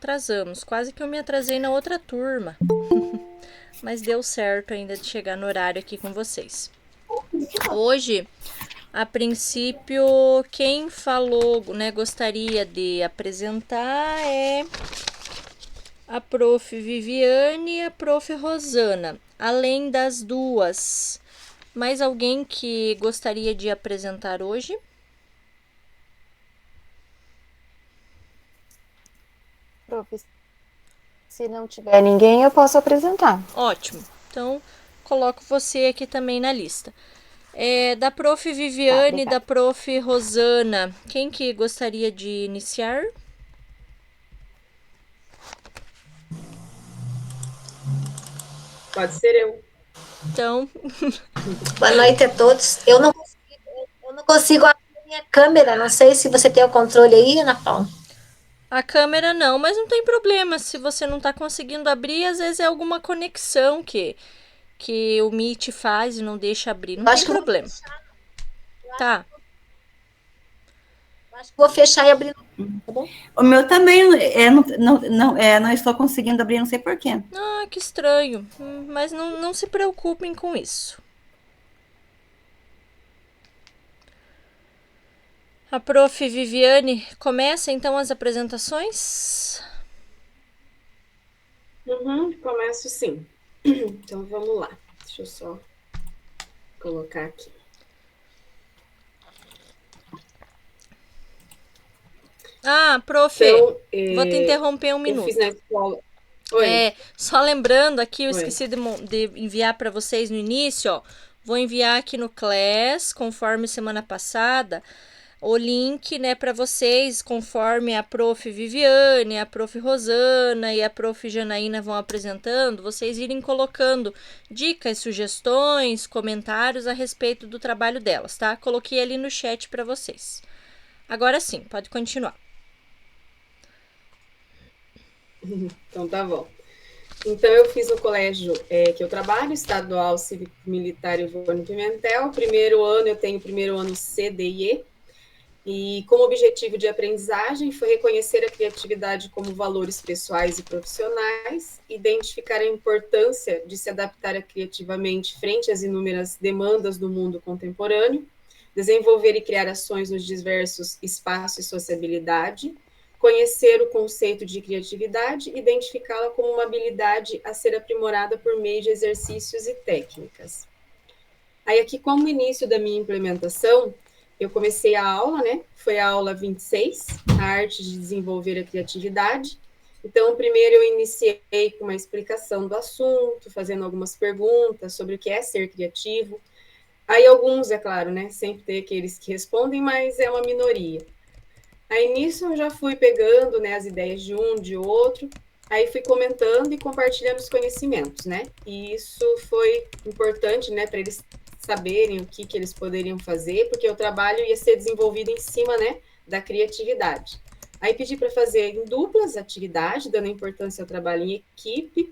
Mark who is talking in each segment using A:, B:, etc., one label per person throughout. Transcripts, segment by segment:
A: atrasamos. Quase que eu me atrasei na outra turma. Mas deu certo ainda de chegar no horário aqui com vocês. Hoje, a princípio, quem falou, né, gostaria de apresentar é a prof. Viviane e a prof. Rosana. Além das duas, mais alguém que gostaria de apresentar hoje?
B: Prof, se não tiver ninguém, eu posso apresentar.
A: Ótimo. Então, coloco você aqui também na lista. Da prof.
B: Tá,
A: Viviane e da
B: obrigada.
A: prof. Rosana, quem que gostaria de iniciar?
C: Pode ser eu.
A: Então,
D: Boa noite a todos. Eu não consigo abrir a minha câmera. Não sei se você tem o controle aí, Ana Paula.
A: a câmera não, mas não tem problema. Se você não está conseguindo abrir, às vezes é alguma conexão que o Meet faz e não deixa abrir. Não
D: Eu
A: tem
D: acho que
A: problema. Tá.
D: vou fechar e abrir. Tá bom?
E: O meu também não estou conseguindo abrir, não sei porquê.
A: Ah, que estranho. Mas não se preocupem com isso. A prof. Viviane, começa então as apresentações?
C: Começo sim. Então vamos lá. Deixa eu só colocar aqui.
A: Ah, prof,
C: Então,
A: vou te interromper um
C: eu
A: minuto.
C: fiz na escola. Oi.
A: Só lembrando aqui, eu
C: Oi.
A: esqueci de enviar para vocês no início, ó. Vou enviar aqui no Class, conforme semana passada, o link, né, para vocês, conforme a prof. Viviane, a prof. Rosana e a prof. Janaína vão apresentando, vocês irem colocando dicas, sugestões, comentários a respeito do trabalho delas, tá? Coloquei ali no chat para vocês. Agora sim, pode continuar.
C: Então tá bom. Então eu fiz no colégio que eu trabalho, Estadual Cívico Militar Ivone Pimentel. Primeiro ano eu tenho primeiro ano C, D e E. E como objetivo de aprendizagem foi reconhecer a criatividade como valores pessoais e profissionais, identificar a importância de se adaptar criativamente frente às inúmeras demandas do mundo contemporâneo, desenvolver e criar ações nos diversos espaços e sociabilidade, conhecer o conceito de criatividade e identificá-la como uma habilidade a ser aprimorada por meio de exercícios e técnicas. Aí aqui, como início da minha implementação, eu comecei a aula, né? Foi a aula 26, a arte de desenvolver a criatividade. Então, primeiro eu iniciei com uma explicação do assunto, fazendo algumas perguntas sobre o que é ser criativo. Aí alguns, é claro, né? Sempre tem aqueles que respondem, mas é uma minoria. Aí nisso eu já fui pegando, né, as ideias de um, de outro, aí fui comentando e compartilhando os conhecimentos, né? E isso foi importante, né, para eles saberem o que eles poderiam fazer, porque o trabalho ia ser desenvolvido em cima, né, da criatividade. Aí pedi para fazer em duplas atividades, dando importância ao trabalho em equipe,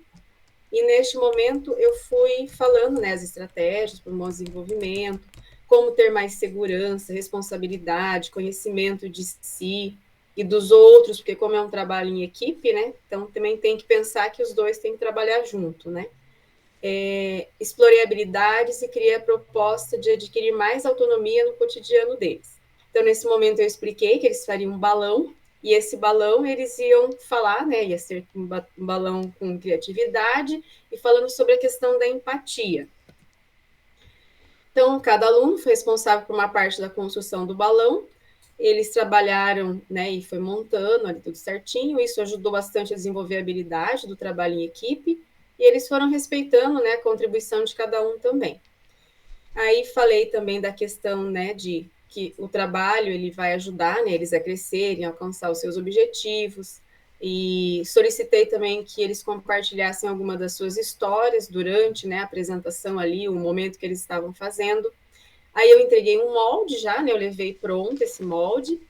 C: e neste momento eu fui falando, né, as estratégias para o bom desenvolvimento, como ter mais segurança, responsabilidade, conhecimento de si e dos outros, porque como é um trabalho em equipe, né, então também tem que pensar que os dois têm que trabalhar junto, né. Explorei habilidades e criei a proposta de adquirir mais autonomia no cotidiano deles. Então, nesse momento, eu expliquei que eles fariam um balão, e esse balão eles iam falar, né, ia ser um balão com criatividade, e falando sobre a questão da empatia. Então, cada aluno foi responsável por uma parte da construção do balão, eles trabalharam, né, e foi montando ali tudo certinho, isso ajudou bastante a desenvolver a habilidade do trabalho em equipe, e eles foram respeitando, né, a contribuição de cada um também. Aí falei também da questão, né, de que o trabalho ele vai ajudar, né, eles a crescerem, a alcançar os seus objetivos, e solicitei também que eles compartilhassem alguma das suas histórias durante, né, a apresentação ali, o momento que eles estavam fazendo. Aí eu entreguei um molde já, né, eu levei pronto esse molde,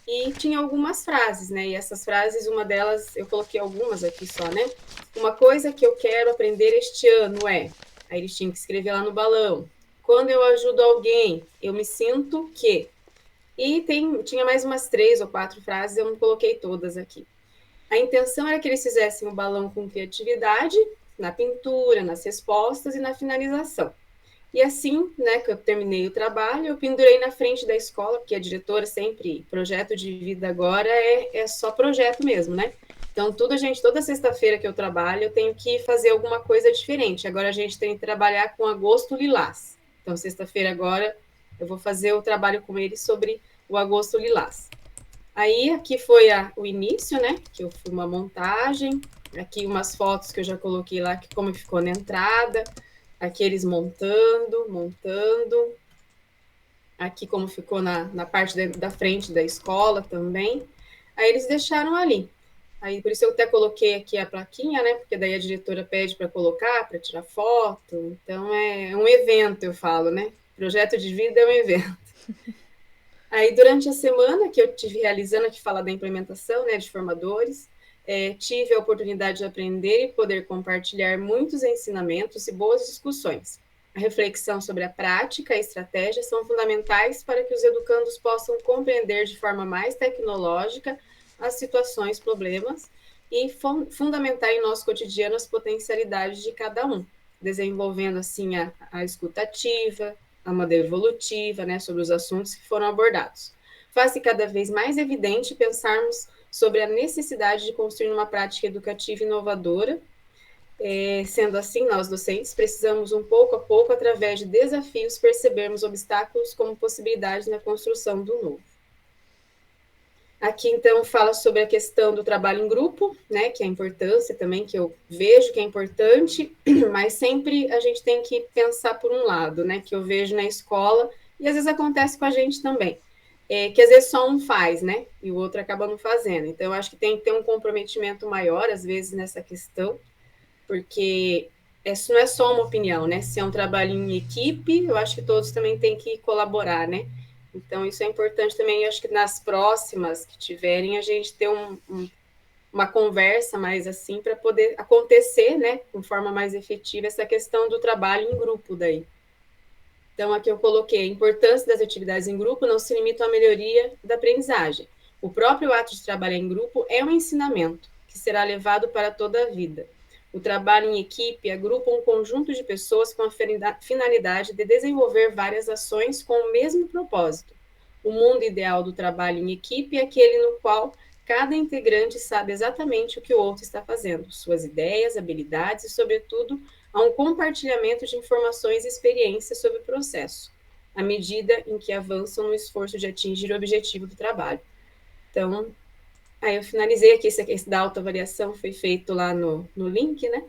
C: e tinha algumas frases, né? E essas frases, uma delas, eu coloquei algumas aqui só, né? Uma coisa que eu quero aprender este ano é... Aí eles tinham que escrever lá no balão. Quando eu ajudo alguém, eu me sinto que... E tinha mais umas 3 ou 4 frases, eu não coloquei todas aqui. A intenção era que eles fizessem o balão com criatividade na pintura, nas respostas e na finalização. E assim, né, que eu terminei o trabalho, eu pendurei na frente da escola, porque a diretora sempre, projeto de vida agora é só projeto mesmo, né? Então, toda sexta-feira que eu trabalho, eu tenho que fazer alguma coisa diferente. Agora a gente tem que trabalhar com agosto lilás. Então, sexta-feira agora, eu vou fazer o trabalho com eles sobre o agosto lilás. Aí, aqui foi o início, né? Que eu fui uma montagem. Aqui umas fotos que eu já coloquei lá, que como ficou na entrada. Aqui eles montando. Aqui como ficou na parte da frente da escola também. Aí eles deixaram ali. Aí por isso eu até coloquei aqui a plaquinha, né? Porque daí a diretora pede para colocar, para tirar foto. Então é um evento, eu falo, né? Projeto de vida é um evento. Aí durante a semana que eu tive realizando, aqui fala da implementação, né, de formadores, tive a oportunidade de aprender e poder compartilhar muitos ensinamentos e boas discussões. A reflexão sobre a prática e a estratégia são fundamentais para que os educandos possam compreender de forma mais tecnológica as situações, problemas e fundamentar em nosso cotidiano as potencialidades de cada um, desenvolvendo assim a escuta ativa, a modelo evolutiva, né, sobre os assuntos que foram abordados. Faz-se cada vez mais evidente pensarmos sobre a necessidade de construir uma prática educativa inovadora. Sendo assim, nós docentes precisamos um pouco a pouco, através de desafios, percebermos obstáculos como possibilidades na construção do novo. Aqui, então, fala sobre a questão do trabalho em grupo, né, que é a importância também, que eu vejo que é importante, mas sempre a gente tem que pensar por um lado, né, que eu vejo na escola, e às vezes acontece com a gente também, que às vezes só um faz, né, e o outro acaba não fazendo. Então, eu acho que tem que ter um comprometimento maior, às vezes, nessa questão, porque isso não é só uma opinião, né, se é um trabalho em equipe, eu acho que todos também têm que colaborar, né. Então, isso é importante também, eu acho que nas próximas que tiverem, a gente ter uma conversa mais assim, para poder acontecer, né, de forma mais efetiva, essa questão do trabalho em grupo daí. Então, aqui eu coloquei a importância das atividades em grupo não se limita à melhoria da aprendizagem. O próprio ato de trabalhar em grupo é um ensinamento que será levado para toda a vida. O trabalho em equipe agrupa um conjunto de pessoas com a finalidade de desenvolver várias ações com o mesmo propósito. O mundo ideal do trabalho em equipe é aquele no qual cada integrante sabe exatamente o que o outro está fazendo, suas ideias, habilidades e, sobretudo, há um compartilhamento de informações e experiências sobre o processo, à medida em que avançam no esforço de atingir o objetivo do trabalho. Então, aí eu finalizei aqui, esse da autoavaliação foi feito lá no link, né?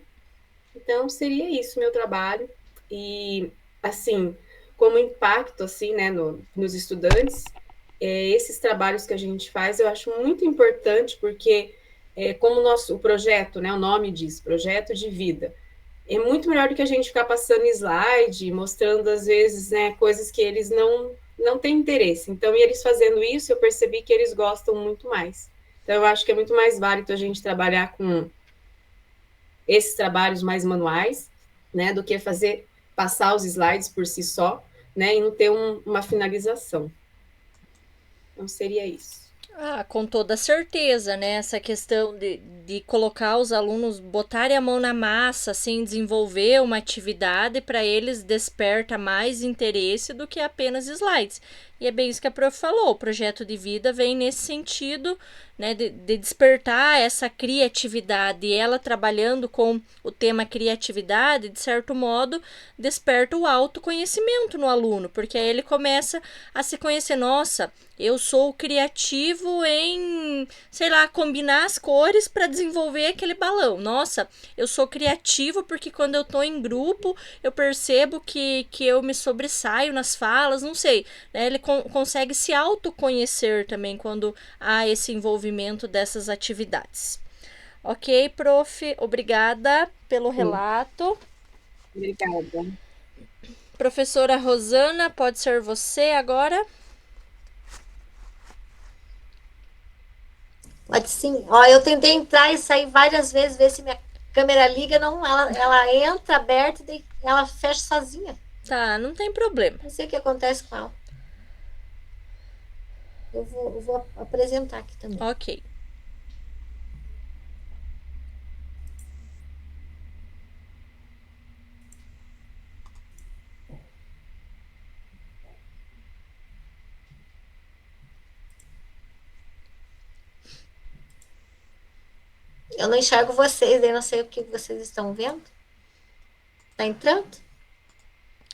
C: Então, seria isso meu trabalho. E, assim, como impacto, assim, né, nos estudantes, esses trabalhos que a gente faz, eu acho muito importante, porque como o projeto, né, o nome diz, projeto de vida, é muito melhor do que a gente ficar passando slide, mostrando, às vezes, né, coisas que eles não têm interesse. Então, e eles fazendo isso, eu percebi que eles gostam muito mais. Então, eu acho que é muito mais válido a gente trabalhar com esses trabalhos mais manuais, né, do que passar os slides por si só, né, e não ter uma finalização. Então, seria isso.
A: Com toda certeza, né? Essa questão de colocar os alunos, botarem a mão na massa, assim, desenvolver uma atividade, para eles desperta mais interesse do que apenas slides. E é bem isso que a prof falou, o projeto de vida vem nesse sentido, né, de despertar essa criatividade. E ela trabalhando com o tema criatividade, de certo modo, desperta o autoconhecimento no aluno, porque aí ele começa a se conhecer. Nossa, eu sou criativo em, sei lá, combinar as cores para desenvolver aquele balão. Nossa, eu sou criativo porque quando eu tô em grupo, eu percebo que eu me sobressaio nas falas, não sei, né? Ele consegue se autoconhecer também quando há esse envolvimento dessas atividades. Ok, prof, obrigada pelo relato.
C: Obrigada.
A: Professora Rosana, pode ser você agora?
D: Pode sim. Ó, eu tentei entrar e sair várias vezes, ver se minha câmera liga. Não, ela entra aberta e ela fecha sozinha.
A: Tá, não tem problema.
D: Não sei o que acontece com ela. Eu vou apresentar aqui também.
A: Ok.
D: Eu não enxergo vocês, eu não sei o que vocês estão vendo. Tá entrando?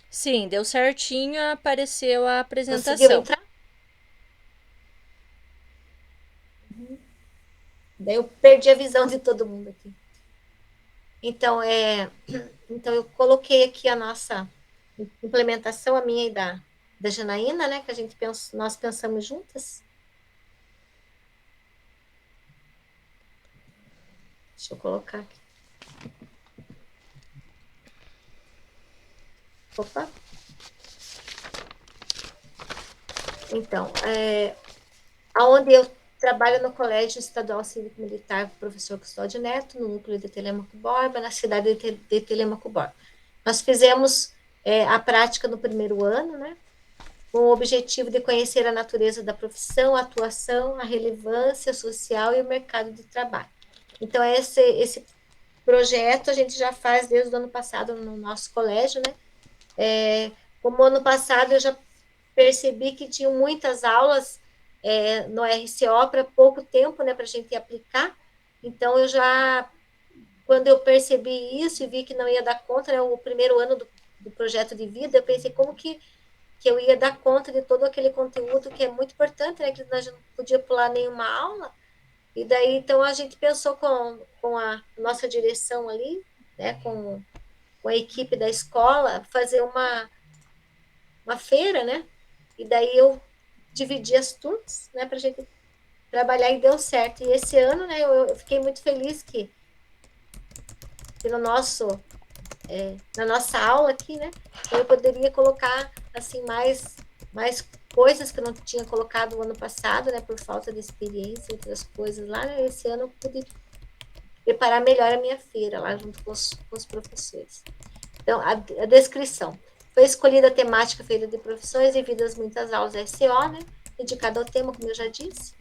A: Sim, deu certinho, apareceu a
D: Conseguiu
A: apresentação.
D: entrar? Daí eu perdi a visão de todo mundo aqui. Então, então eu coloquei aqui a nossa implementação, a minha e da Janaína, né? Que nós pensamos juntas. Deixa eu colocar aqui. Opa. Então, aonde eu trabalho no Colégio Estadual Cívico Militar Professor Custódio Neto, no núcleo de Telêmaco Borba, na cidade de Telêmaco Borba. Nós fizemos a prática no primeiro ano, né? Com o objetivo de conhecer a natureza da profissão, a atuação, a relevância social e o mercado de trabalho. Então, esse projeto a gente já faz desde o ano passado no nosso colégio, né? Como ano passado eu já percebi que tinham muitas aulas no RCO para pouco tempo, né, para a gente aplicar. Então, quando eu percebi isso e vi que não ia dar conta, né, o primeiro ano do projeto de vida, eu pensei como que eu ia dar conta de todo aquele conteúdo que é muito importante, né, que a gente não podia pular nenhuma aula. E daí, então, a gente pensou com a nossa direção ali, né, com a equipe da escola, fazer uma feira, né? E daí eu dividi as turmas, né, para a gente trabalhar e deu certo. E esse ano, né, eu fiquei muito feliz que no na nossa aula aqui, né, eu poderia colocar assim mais coisas que eu não tinha colocado no ano passado, né, por falta de experiência e outras coisas lá. Né, esse ano eu pude preparar melhor a minha feira lá junto com os professores. Então, a descrição. Foi escolhida a temática Feira de Profissões devido às muitas aulas SO, né, dedicada ao tema, como eu já disse.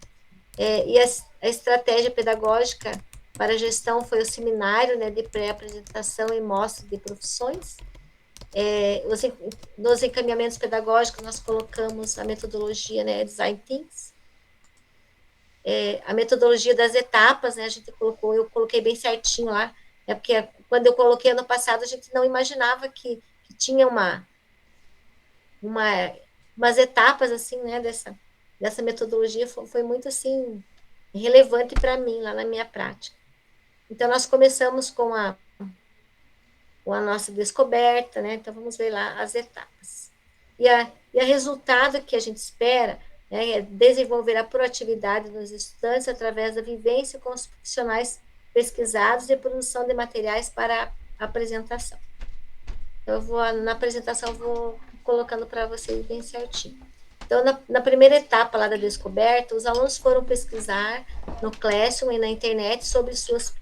D: E a estratégia pedagógica para a gestão foi o seminário, né, de pré-apresentação e mostra de profissões. Nos encaminhamentos pedagógicos, nós colocamos a metodologia, né, Design Thinking. A metodologia das etapas, né, eu coloquei bem certinho lá, né, porque quando eu coloquei ano passado, a gente não imaginava que tinha umas etapas, assim, né, dessa metodologia, foi muito, assim, relevante para mim, lá na minha prática. Então, nós começamos com a nossa descoberta, né, então vamos ver lá as etapas. E a resultado que a gente espera, né, é desenvolver a proatividade dos estudantes através da vivência com os profissionais pesquisados e produção de materiais para a apresentação. Então, na apresentação, eu vou colocando para vocês bem certinho. Então, na primeira etapa lá da descoberta, os alunos foram pesquisar no Classroom e na internet sobre suas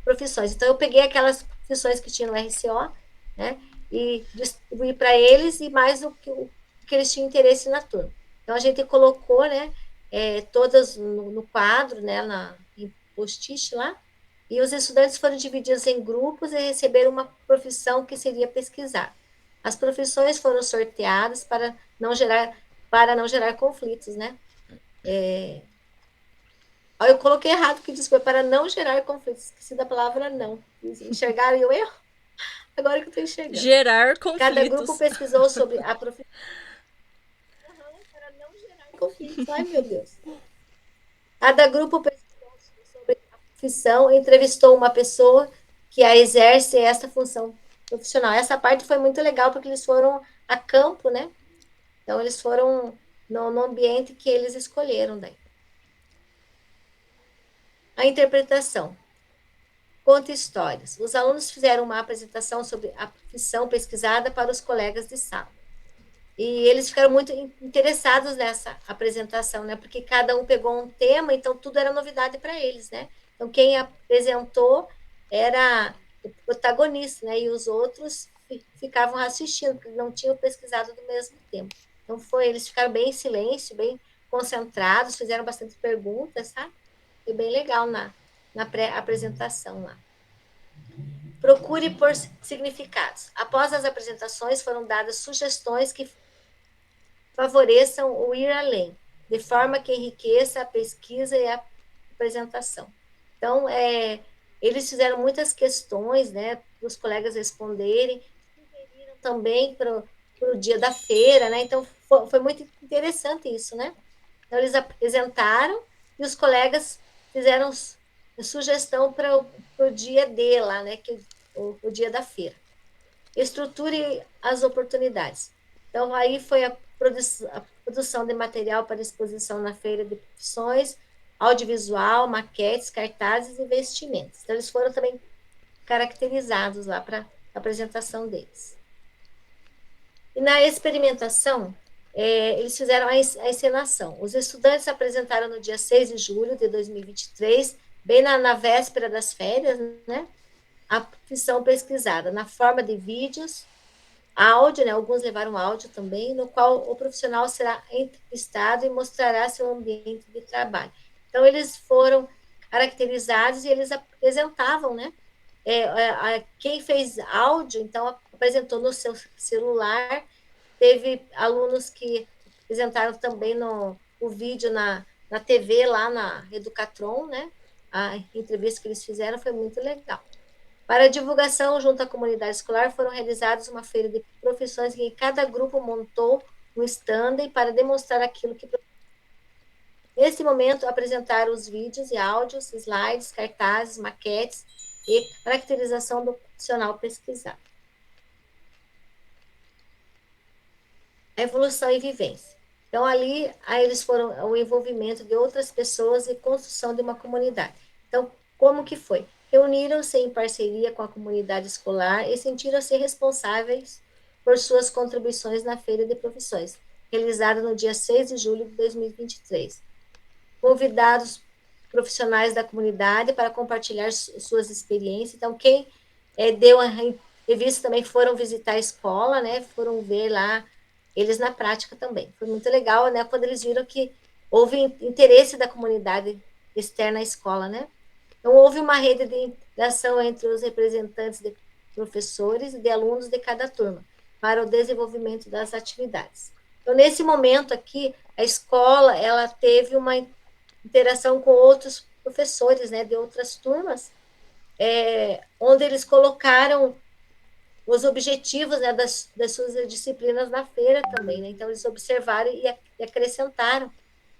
D: profissões. Então, eu peguei aquelas profissões que tinha no RCO, né, e distribuí para eles e mais o que eles tinham interesse na turma. Então, a gente colocou, né, todas no quadro, né, em post-it lá, e os estudantes foram divididos em grupos e receberam uma profissão que seria pesquisar. As profissões foram sorteadas para não gerar conflitos, né? Eu coloquei errado, que disse, foi para não gerar conflitos. Esqueci da palavra não. Enxergaram o erro? Agora que eu estou enxergando.
A: Gerar conflitos.
D: Cada grupo pesquisou sobre a profissão. Para não gerar conflitos. Ai, meu Deus. Cada grupo pesquisou sobre a profissão, entrevistou uma pessoa que a exerce essa função profissional. Essa parte foi muito legal, porque eles foram a campo, né? Então, eles foram no ambiente que eles escolheram daí. A interpretação. Conta histórias. Os alunos fizeram uma apresentação sobre a profissão pesquisada para os colegas de sala. E eles ficaram muito interessados nessa apresentação, né? Porque cada um pegou um tema, então tudo era novidade para eles, né? Então, quem apresentou era o protagonista, né? E os outros ficavam assistindo, porque não tinham pesquisado do mesmo tema. Então, eles ficaram bem em silêncio, bem concentrados, fizeram bastante perguntas, sabe? Foi bem legal na pré-apresentação lá. Procure por significados. Após as apresentações, foram dadas sugestões que favoreçam o ir além, de forma que enriqueça a pesquisa e a apresentação. Então, eles fizeram muitas questões, né, para os colegas responderem, sugeriram também para o dia da feira, né, então foi muito interessante isso, né. Então, eles apresentaram e os colegas fizeram sugestão para o dia D lá, né, que o dia da feira. Estruture as oportunidades. Então, aí foi a produção de material para exposição na feira de profissões, audiovisual, maquetes, cartazes e vestimentas. Então, eles foram também caracterizados lá para a apresentação deles. E na experimentação, eles fizeram a encenação. Os estudantes apresentaram no dia 6 de julho de 2023, bem na véspera das férias, né, a profissão pesquisada, na forma de vídeos, áudio, né, alguns levaram áudio também, no qual o profissional será entrevistado e mostrará seu ambiente de trabalho. Então, eles foram caracterizados e eles apresentavam, né, quem fez áudio, então, apresentou no seu celular, teve alunos que apresentaram também o vídeo na TV, lá na Educatron, né, a entrevista que eles fizeram foi muito legal. Para a divulgação junto à comunidade escolar, foram realizadas uma feira de profissões em que cada grupo montou um stand para demonstrar aquilo que... Nesse momento, apresentaram os vídeos e áudios, slides, cartazes, maquetes e caracterização do profissional pesquisado. A evolução e vivência. Então, ali, aí eles foram o envolvimento de outras pessoas e construção de uma comunidade. Então, como que foi? Reuniram-se em parceria com a comunidade escolar e sentiram-se responsáveis por suas contribuições na Feira de Profissões, realizada no dia 6 de julho de 2023. Convidados profissionais da comunidade para compartilhar suas experiências. Então, quem deu a entrevista também foram visitar a escola, né? Foram ver lá eles na prática também. Foi muito legal, né? Quando eles viram que houve interesse da comunidade externa à escola, né? Então, houve uma rede de interação entre os representantes de professores e de alunos de cada turma, para o desenvolvimento das atividades. Então, nesse momento aqui, a escola, ela teve uma interação com outros professores, né, de outras turmas, onde eles colocaram os objetivos, né, das suas disciplinas na feira também, né? Então, eles observaram e acrescentaram,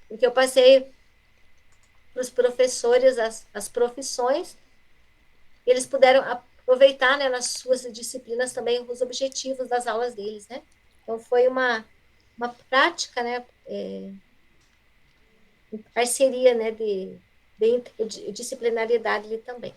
D: porque eu passei para os professores as profissões, eles puderam aproveitar, né, nas suas disciplinas também os objetivos das aulas deles, né? Então, foi uma prática, né, em parceria, né, de disciplinaridade ali também.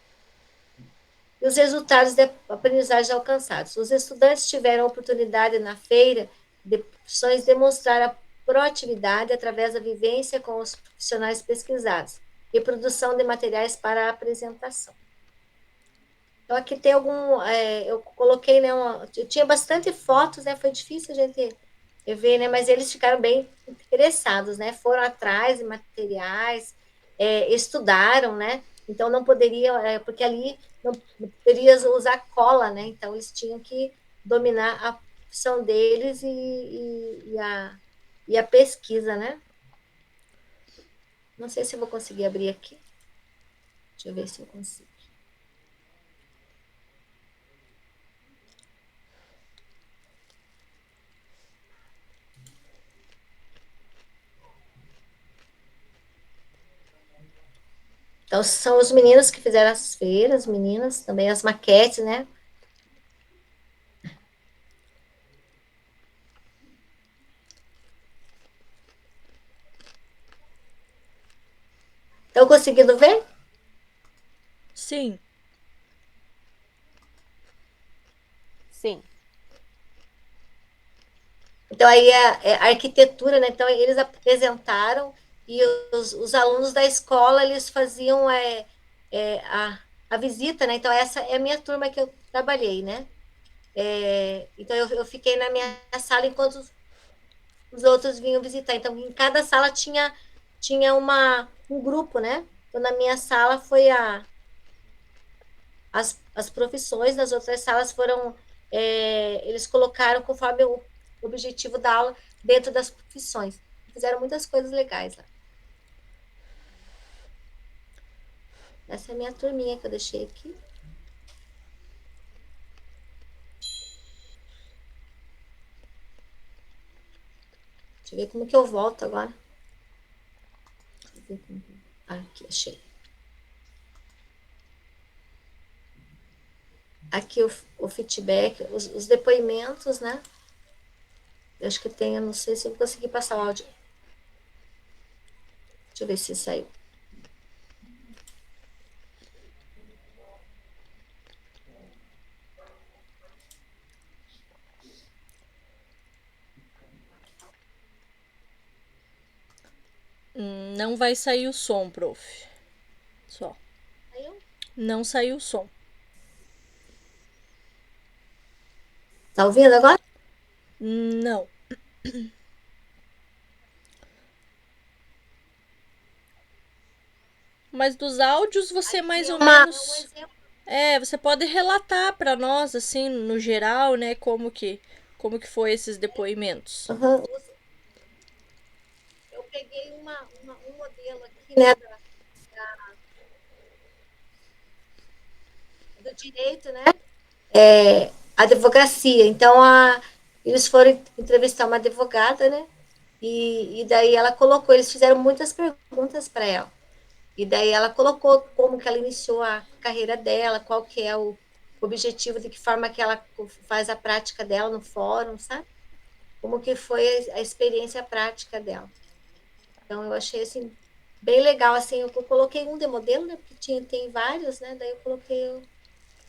D: E os resultados de aprendizagem alcançados. Os estudantes tiveram a oportunidade na feira de profissões demonstrar a proatividade através da vivência com os profissionais pesquisados e produção de materiais para a apresentação. Então, aqui tem eu coloquei, né, eu tinha bastante fotos, né, foi difícil a gente ver, né, mas eles ficaram bem interessados, né, foram atrás de materiais, estudaram, né, então não poderiam, porque ali não poderia usar cola, né, então eles tinham que dominar a profissão deles e a pesquisa, né. Não sei se eu vou conseguir abrir aqui. Deixa eu ver se eu consigo. Então, são os meninos que fizeram as feiras, meninas, também as maquetes, né? Estão conseguindo ver?
A: Sim.
B: Sim.
D: Então, aí a arquitetura, né? Então, eles apresentaram e os alunos da escola, eles faziam a visita, né? Então, essa é a minha turma que eu trabalhei, né? Então, eu fiquei na minha sala enquanto os outros vinham visitar. Então, em cada sala tinha um grupo, né? Então, na minha sala foi as profissões, nas outras salas foram... eles colocaram conforme o objetivo da aula dentro das profissões. Fizeram muitas coisas legais lá. Essa é a minha turminha que eu deixei aqui. Deixa eu ver como que eu volto agora. Deixa eu ver como que... Aqui, achei. Aqui o feedback, os depoimentos, né? Eu acho que tem, eu não sei se eu consegui passar o áudio. Deixa eu ver se saiu.
A: Não vai sair o som, prof. Só.
D: Saiu?
A: Não saiu o som.
D: Tá ouvindo agora?
A: Não. Mas dos áudios você mais ou
D: Um
A: menos...
D: exemplo.
A: você pode relatar para nós, assim, no geral, né, como que foi esses depoimentos.
D: Uhum. Eu peguei um modelo aqui, né, do direito, né? Advocacia. Então, eles foram entrevistar uma advogada, né? E daí ela colocou, eles fizeram muitas perguntas para ela. E daí ela colocou como que ela iniciou a carreira dela, qual que é o objetivo, de que forma que ela faz a prática dela no fórum, sabe? Como que foi a experiência prática dela. Então, eu achei, assim, bem legal, assim, eu coloquei um de modelo, né? Porque tem vários, né? Daí eu coloquei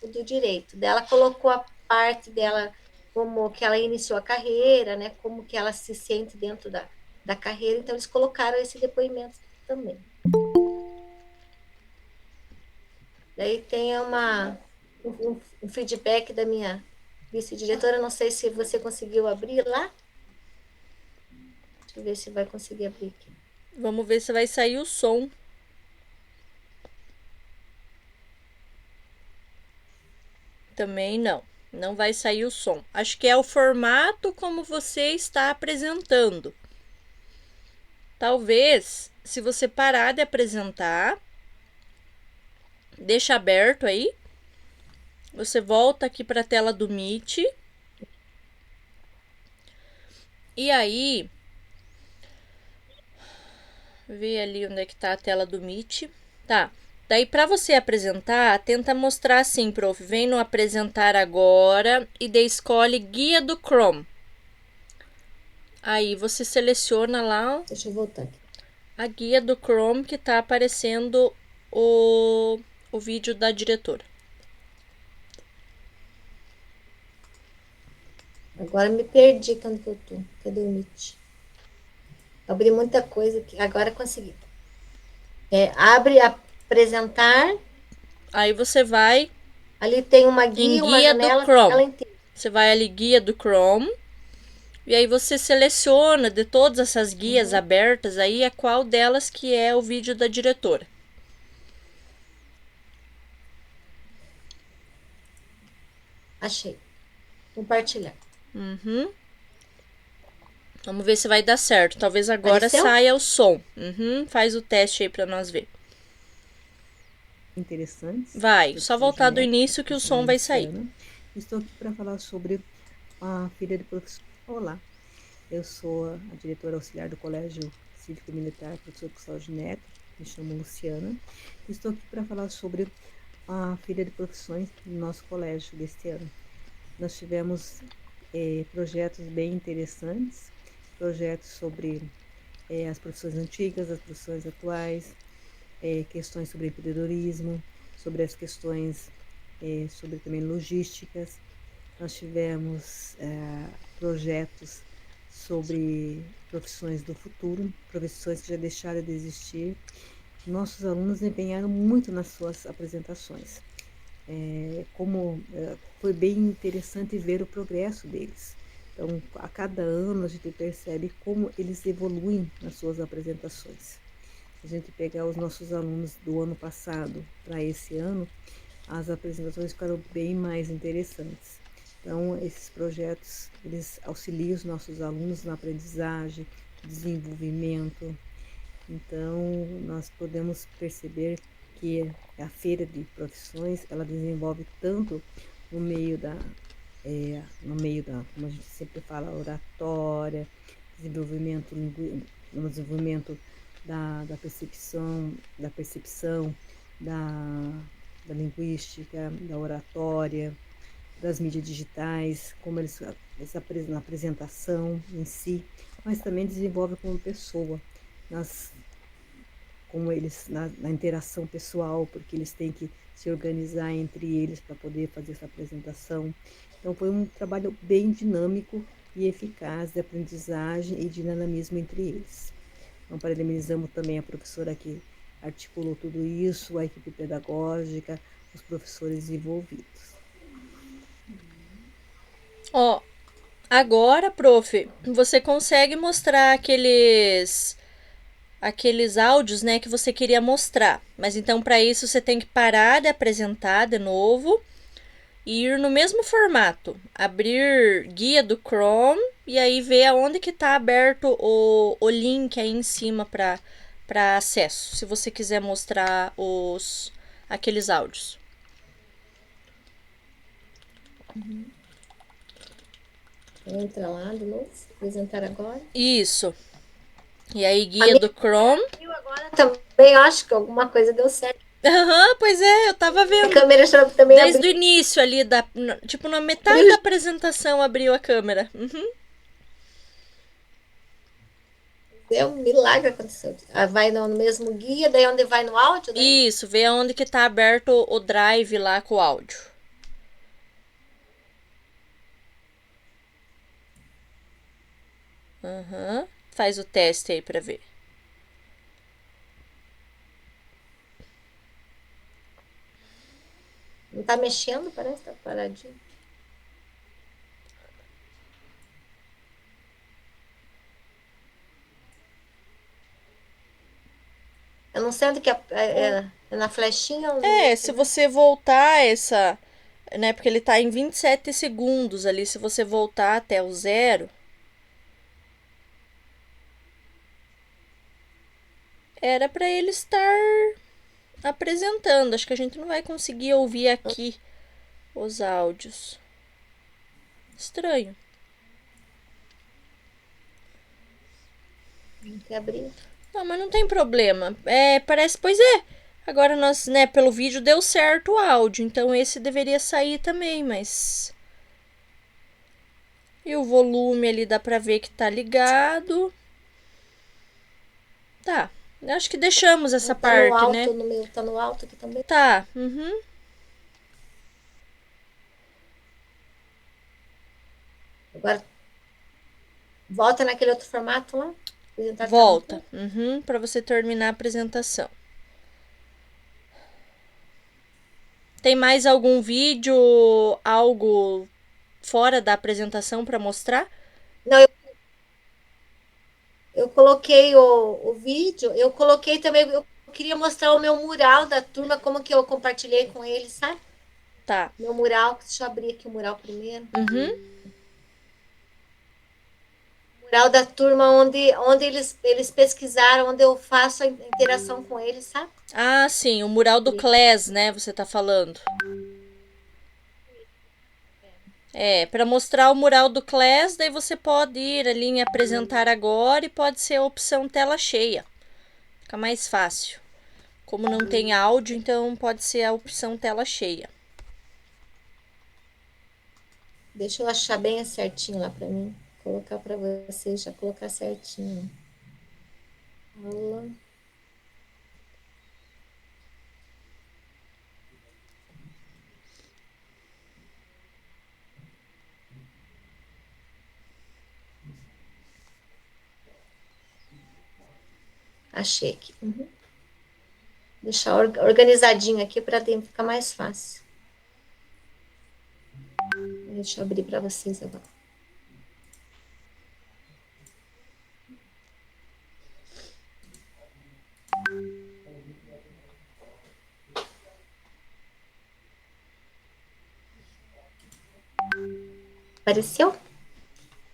D: o do direito. Daí ela colocou a parte dela, como que ela iniciou a carreira, né? Como que ela se sente dentro da carreira. Então, eles colocaram esse depoimento também. Daí tem um feedback da minha vice-diretora, não sei se você conseguiu abrir lá. Deixa eu ver se vai conseguir abrir aqui.
A: Vamos ver se vai sair o som. Também não. Não vai sair o som. Acho que é o formato como você está apresentando. Talvez, se você parar de apresentar, deixa aberto aí. Você volta aqui para a tela do Meet. E aí, vê ali onde é que tá a tela do Meet. Tá. Daí, para você apresentar, tenta mostrar assim, prof. Vem no apresentar agora e daí escolhe guia do Chrome. Aí você seleciona lá.
D: Deixa eu voltar aqui.
A: A guia do Chrome que tá aparecendo o vídeo da diretora.
D: Agora me perdi quando que eu tô. Cadê o Meet? Abri muita coisa aqui. Agora consegui. Abre apresentar.
A: Aí você vai
D: Ali tem uma
A: em
D: guia, uma
A: guia do
D: janela,
A: Chrome.
D: ela inteira.
A: Você vai ali guia do Chrome. E aí você seleciona de todas essas guias abertas aí a qual delas que é o vídeo da diretora.
D: Achei. Compartilhar.
A: Vamos ver se vai dar certo. Talvez agora
D: Apareceu?
A: saia o som. Faz o teste aí pra nós ver.
F: Interessantes.
A: Vai,
F: Eu
A: só
F: sou
A: voltar do
F: Ginete,
A: início que o som vai sair.
F: Luciana. Estou aqui para falar sobre a filha de professor. Olá, eu sou a diretora auxiliar do Colégio Cívico Militar Professor Custódio Neto, me chamo Luciana. Estou aqui para falar sobre a filha de profissões do nosso colégio deste ano. Nós tivemos projetos bem interessantes, projetos sobre as profissões antigas, as profissões atuais, questões sobre empreendedorismo, sobre as questões sobre também logísticas. Nós tivemos projetos sobre profissões do futuro, profissões que já deixaram de existir. Nossos alunos empenharam muito nas suas apresentações. Foi bem interessante ver o progresso deles. Então, a cada ano a gente percebe como eles evoluem nas suas apresentações. Se a gente pegar os nossos alunos do ano passado para esse ano, as apresentações ficaram bem mais interessantes. Então, esses projetos, eles auxiliam os nossos alunos na aprendizagem, desenvolvimento. Então, nós podemos perceber porque a feira de profissões, ela desenvolve tanto no meio como a gente sempre fala, oratória, desenvolvimento da percepção, da, da linguística, da oratória, das mídias digitais, como na apresentação em si, mas também desenvolve como pessoa, na interação pessoal, porque eles têm que se organizar entre eles para poder fazer essa apresentação. Então, foi um trabalho bem dinâmico e eficaz de aprendizagem e de dinamismo entre eles. Então, parabenizamos também a professora que articulou tudo isso, a equipe pedagógica, os professores envolvidos.
A: Ó, agora, prof, você consegue mostrar aqueles áudios, né, que você queria mostrar. Mas então, para isso, você tem que parar de apresentar de novo e ir no mesmo formato. Abrir guia do Chrome e aí ver aonde que está aberto o link aí em cima para acesso, se você quiser mostrar aqueles áudios.
D: Entra lá de novo, apresentar agora.
A: Isso. E aí, guia do Chrome.
D: Eu agora também acho que alguma coisa deu certo.
A: Aham, pois é, eu tava
D: A
A: vendo.
D: câmera também
A: Desde
D: abriu.
A: o início ali, tipo, na metade da apresentação abriu a câmera. Uhum.
D: É um milagre aconteceu. Vai no mesmo guia, daí onde vai no áudio, né?
A: Isso, vê aonde que tá aberto o drive lá com o áudio. Uhum. Faz o teste aí pra ver.
D: Não tá mexendo, parece, tá paradinho. Eu não sei onde que é na flechinha ou no
A: Se você voltar né, porque ele tá em 27 segundos ali, se você voltar até o 0, era pra ele estar apresentando. Acho que a gente não vai conseguir ouvir aqui os áudios. Estranho.
D: Não quer abrir.
A: Não, mas não tem problema. Pois é. Agora nós, né, pelo vídeo deu certo o áudio, então esse deveria sair também, mas... E o volume ali dá pra ver que tá ligado. Tá, acho que deixamos essa
D: Tá
A: parte,
D: no alto,
A: né?
D: no meu, tá no alto aqui também.
A: Tá, uhum.
D: Agora, volta naquele outro formato lá. Apresentar
A: Volta, pra você terminar a apresentação. Tem mais algum vídeo, algo fora da apresentação pra mostrar?
D: Não, eu coloquei o vídeo, eu coloquei também, eu queria mostrar o meu mural da turma, como que eu compartilhei com eles, sabe?
A: Tá.
D: Meu mural, deixa eu abrir aqui o mural primeiro.
A: Uhum.
D: Mural da turma onde eles pesquisaram, onde eu faço a interação com eles, sabe?
A: Ah, sim, o mural do Class, né? Você tá falando. Para mostrar o mural do Class, daí você pode ir ali em apresentar agora e pode ser a opção tela cheia. Fica mais fácil. Como não tem áudio, então pode ser a opção tela cheia.
D: Deixa eu achar bem certinho lá para mim. Colocar para vocês, já colocar certinho. Aula. Achei aqui. Deixar organizadinho aqui para ficar mais fácil. Deixa eu abrir para vocês agora. Apareceu?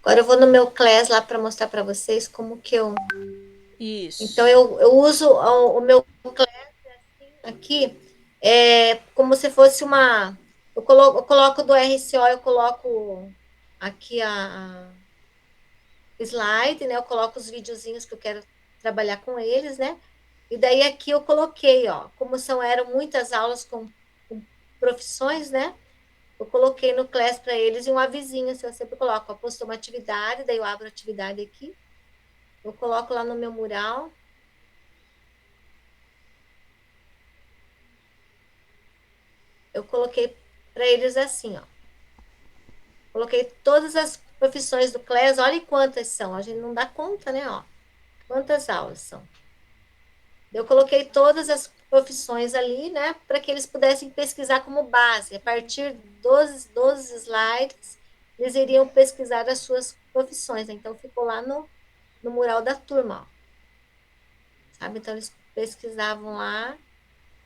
D: Agora eu vou no meu Class lá para mostrar para vocês como que eu...
A: Isso.
D: Então eu uso o meu Class assim, aqui é como se fosse uma. Eu coloco do RCO, eu coloco aqui a slide, né? Eu coloco os videozinhos que eu quero trabalhar com eles, né? E daí aqui eu coloquei, ó, como eram muitas aulas com profissões, né? Eu coloquei no Class para eles e um avisinho, assim, eu sempre coloco, ó, postou uma atividade, daí eu abro a atividade aqui, eu coloco lá no meu mural. Eu coloquei para eles assim, ó. Coloquei todas as profissões do Class, olha quantas são, a gente não dá conta, né, ó. Quantas aulas são? Eu coloquei todas as profissões ali, né, para que eles pudessem pesquisar como base. A partir dos slides, eles iriam pesquisar as suas profissões, né? Então, ficou lá no mural da turma, ó. Sabe? Então, eles pesquisavam lá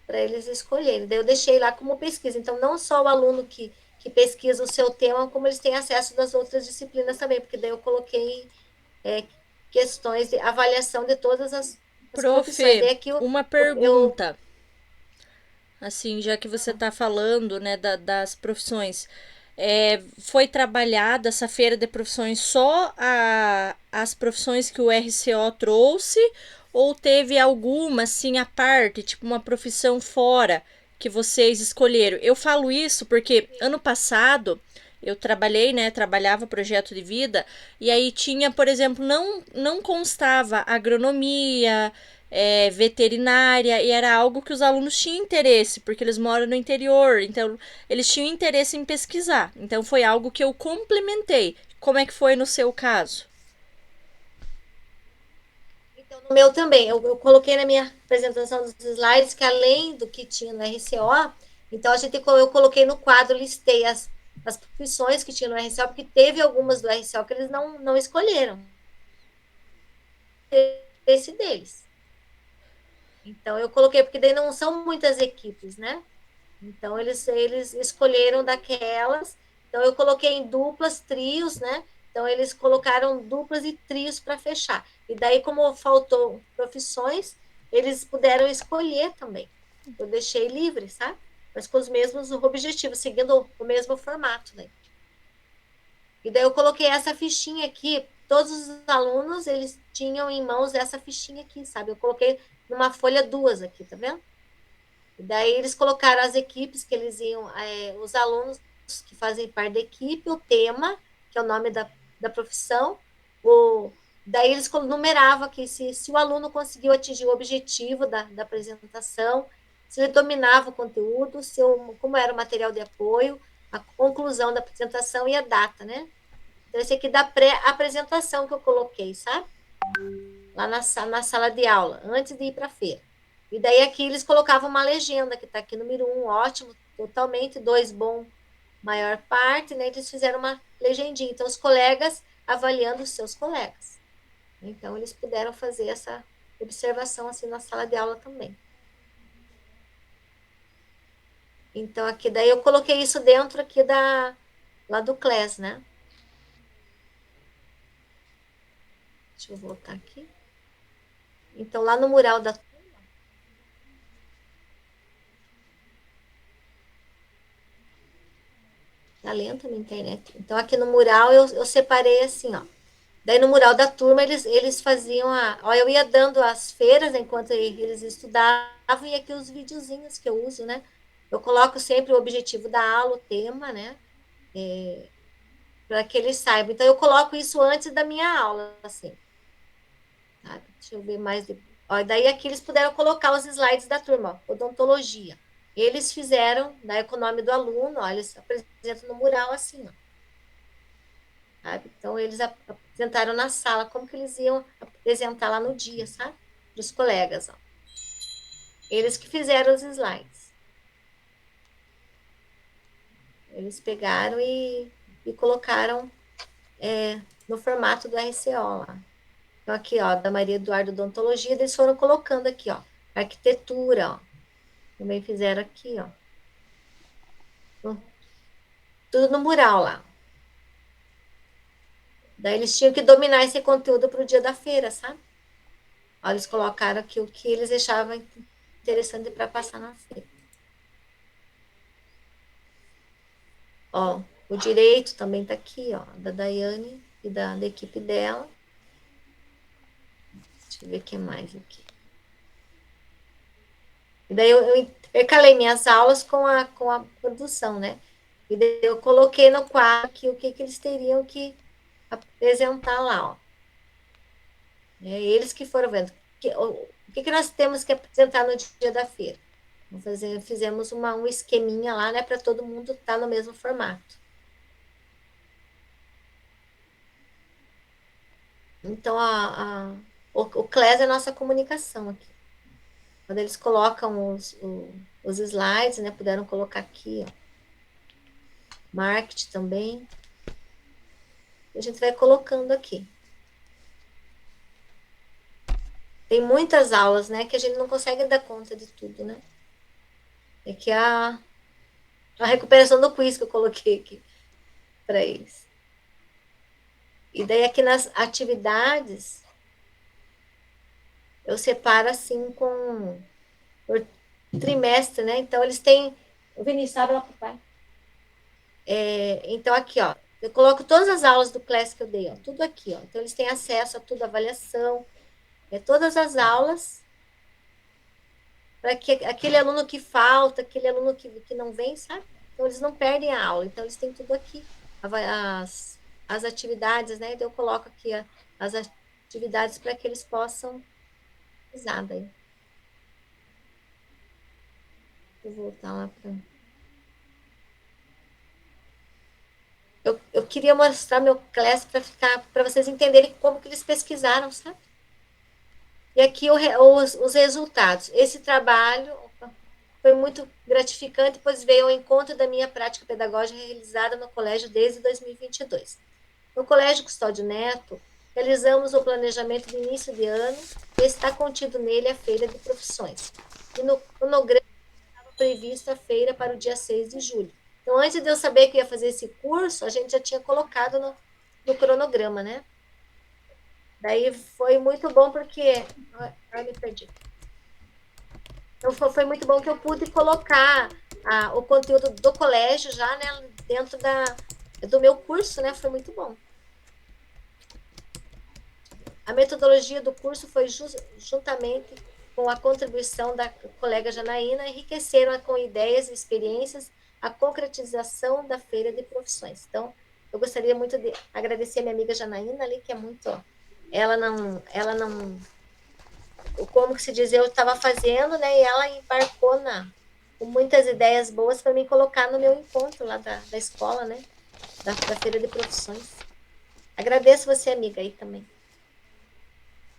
D: para eles escolherem. Daí eu deixei lá como pesquisa. Então, não só o aluno que pesquisa o seu tema, como eles têm acesso das outras disciplinas também, porque daí eu coloquei questões de avaliação de todas as
A: Prof,
D: profissões. Daí aqui
A: uma
D: eu
A: pergunta. Assim, já que você está falando, né, das profissões, foi trabalhada essa feira de profissões só as profissões que o RCO trouxe ou teve alguma, assim, à parte, tipo uma profissão fora que vocês escolheram? Eu falo isso porque ano passado eu trabalhei, né, trabalhava projeto de vida e aí tinha, por exemplo, não constava agronomia, veterinária, e era algo que os alunos tinham interesse, porque eles moram no interior, então eles tinham interesse em pesquisar. Então foi algo que eu complementei. Como é que foi no seu caso?
D: Então, no meu também, eu coloquei na minha apresentação dos slides que além do que tinha no RCO, então eu coloquei no quadro, listei as profissões que tinha no RCO, porque teve algumas do RCO que eles não escolheram. Esse deles. Então, eu coloquei, porque daí não são muitas equipes, né? Então, eles escolheram daquelas. Então, eu coloquei em duplas, trios, né? Então, eles colocaram duplas e trios para fechar. E daí, como faltou profissões, eles puderam escolher também. Eu deixei livre, sabe? Mas com os mesmos objetivos, seguindo o mesmo formato, né? E daí eu coloquei essa fichinha aqui. Todos os alunos, eles tinham em mãos essa fichinha aqui, sabe? Eu coloquei numa folha duas aqui, tá vendo? E daí eles colocaram as equipes que eles iam, os alunos que fazem parte da equipe, o tema, que é o nome da profissão, daí eles numeravam aqui se o aluno conseguiu atingir o objetivo da apresentação, se ele dominava o conteúdo, como era o material de apoio, a conclusão da apresentação e a data, né? Então, esse aqui da pré-apresentação que eu coloquei, sabe? Lá na sala de aula, antes de ir para a feira. E daí aqui eles colocavam uma legenda, que está aqui número 1, ótimo, totalmente, 2, bom, maior parte, né? Eles fizeram uma legendinha. Então, os colegas avaliando os seus colegas. Então, eles puderam fazer essa observação assim na sala de aula também. Então, aqui, daí eu coloquei isso dentro aqui lá do CLES, né? Deixa eu voltar aqui. Então, lá no mural da tá lenta a minha internet. Então, aqui no mural eu separei assim, ó. Daí no mural da turma eles faziam ó, eu ia dando as feiras enquanto eles estudavam e aqui os videozinhos que eu uso, né? Eu coloco sempre o objetivo da aula, o tema, né? Para que eles saibam. Então eu coloco isso antes da minha aula, assim. Sabe? Deixa eu ver mais. Ó, daí aqui eles puderam colocar os slides da turma, ó, odontologia. Eles fizeram, daí com o nome do aluno, ó, eles apresentam no mural assim, ó. Sabe? Então, eles apresentaram na sala como que eles iam apresentar lá no dia, sabe? Para os colegas, ó. Eles que fizeram os slides. Eles pegaram e colocaram no formato do RCO lá. Então, aqui, ó, da Maria Eduardo Odontologia, eles foram colocando aqui, ó, arquitetura, ó. Também fizeram aqui, ó. Tudo no mural lá. Daí eles tinham que dominar esse conteúdo para o dia da feira, sabe? Ó, eles colocaram aqui o que eles achavam interessante para passar na feira. Ó, o direito também tá aqui, ó, da Daiane e da equipe dela. Deixa eu ver o que mais aqui. E daí eu intercalei minhas aulas com a produção, né? E daí eu coloquei no quadro aqui o que eles teriam que apresentar lá, ó. Eles que foram vendo. O que nós temos que apresentar no dia da feira? Fizemos um esqueminha lá, né? Para todo mundo estar no mesmo formato. Então, o CLES é a nossa comunicação aqui. Quando eles colocam os slides, né? Puderam colocar aqui, ó. Marketing também. A gente vai colocando aqui. Tem muitas aulas, né? Que a gente não consegue dar conta de tudo, né? É que a recuperação do quiz que eu coloquei aqui para eles. E daí aqui nas atividades, eu separo assim por trimestre, né? Então, eles têm... O Vinícius, abre lá pro pai. Então, aqui, ó. Eu coloco todas as aulas do CLES que eu dei, ó. Tudo aqui, ó. Então, eles têm acesso a tudo, avaliação. Todas as aulas, para que aquele aluno que falta, aquele aluno que não vem, sabe? Então, eles não perdem a aula. Então, eles têm tudo aqui. As atividades, né? Então, eu coloco aqui as atividades para que eles possam usar daí. Vou voltar lá para... Eu queria mostrar meu CLES para vocês entenderem como que eles pesquisaram, sabe? E aqui os resultados. Esse trabalho foi muito gratificante, pois veio ao encontro da minha prática pedagógica realizada no colégio desde 2022. No Colégio Custódio Neto, realizamos o planejamento de início de ano e está contido nele a feira de profissões. E no cronograma estava prevista a feira para o dia 6 de julho. Então, antes de eu saber que ia fazer esse curso, a gente já tinha colocado no cronograma, né? Daí foi muito bom porque... Ai, me perdi. Então, foi muito bom que eu pude colocar o conteúdo do colégio já, né, dentro do meu curso, né? Foi muito bom. A metodologia do curso foi juntamente com a contribuição da colega Janaína, enriqueceram com ideias e experiências a concretização da feira de profissões. Então, eu gostaria muito de agradecer a minha amiga Janaína ali, que é muito... Ela não, como que se diz, eu estava fazendo, né, e ela embarcou com muitas ideias boas para me colocar no meu encontro lá da escola, né, da feira de profissões. Agradeço você, amiga, aí também.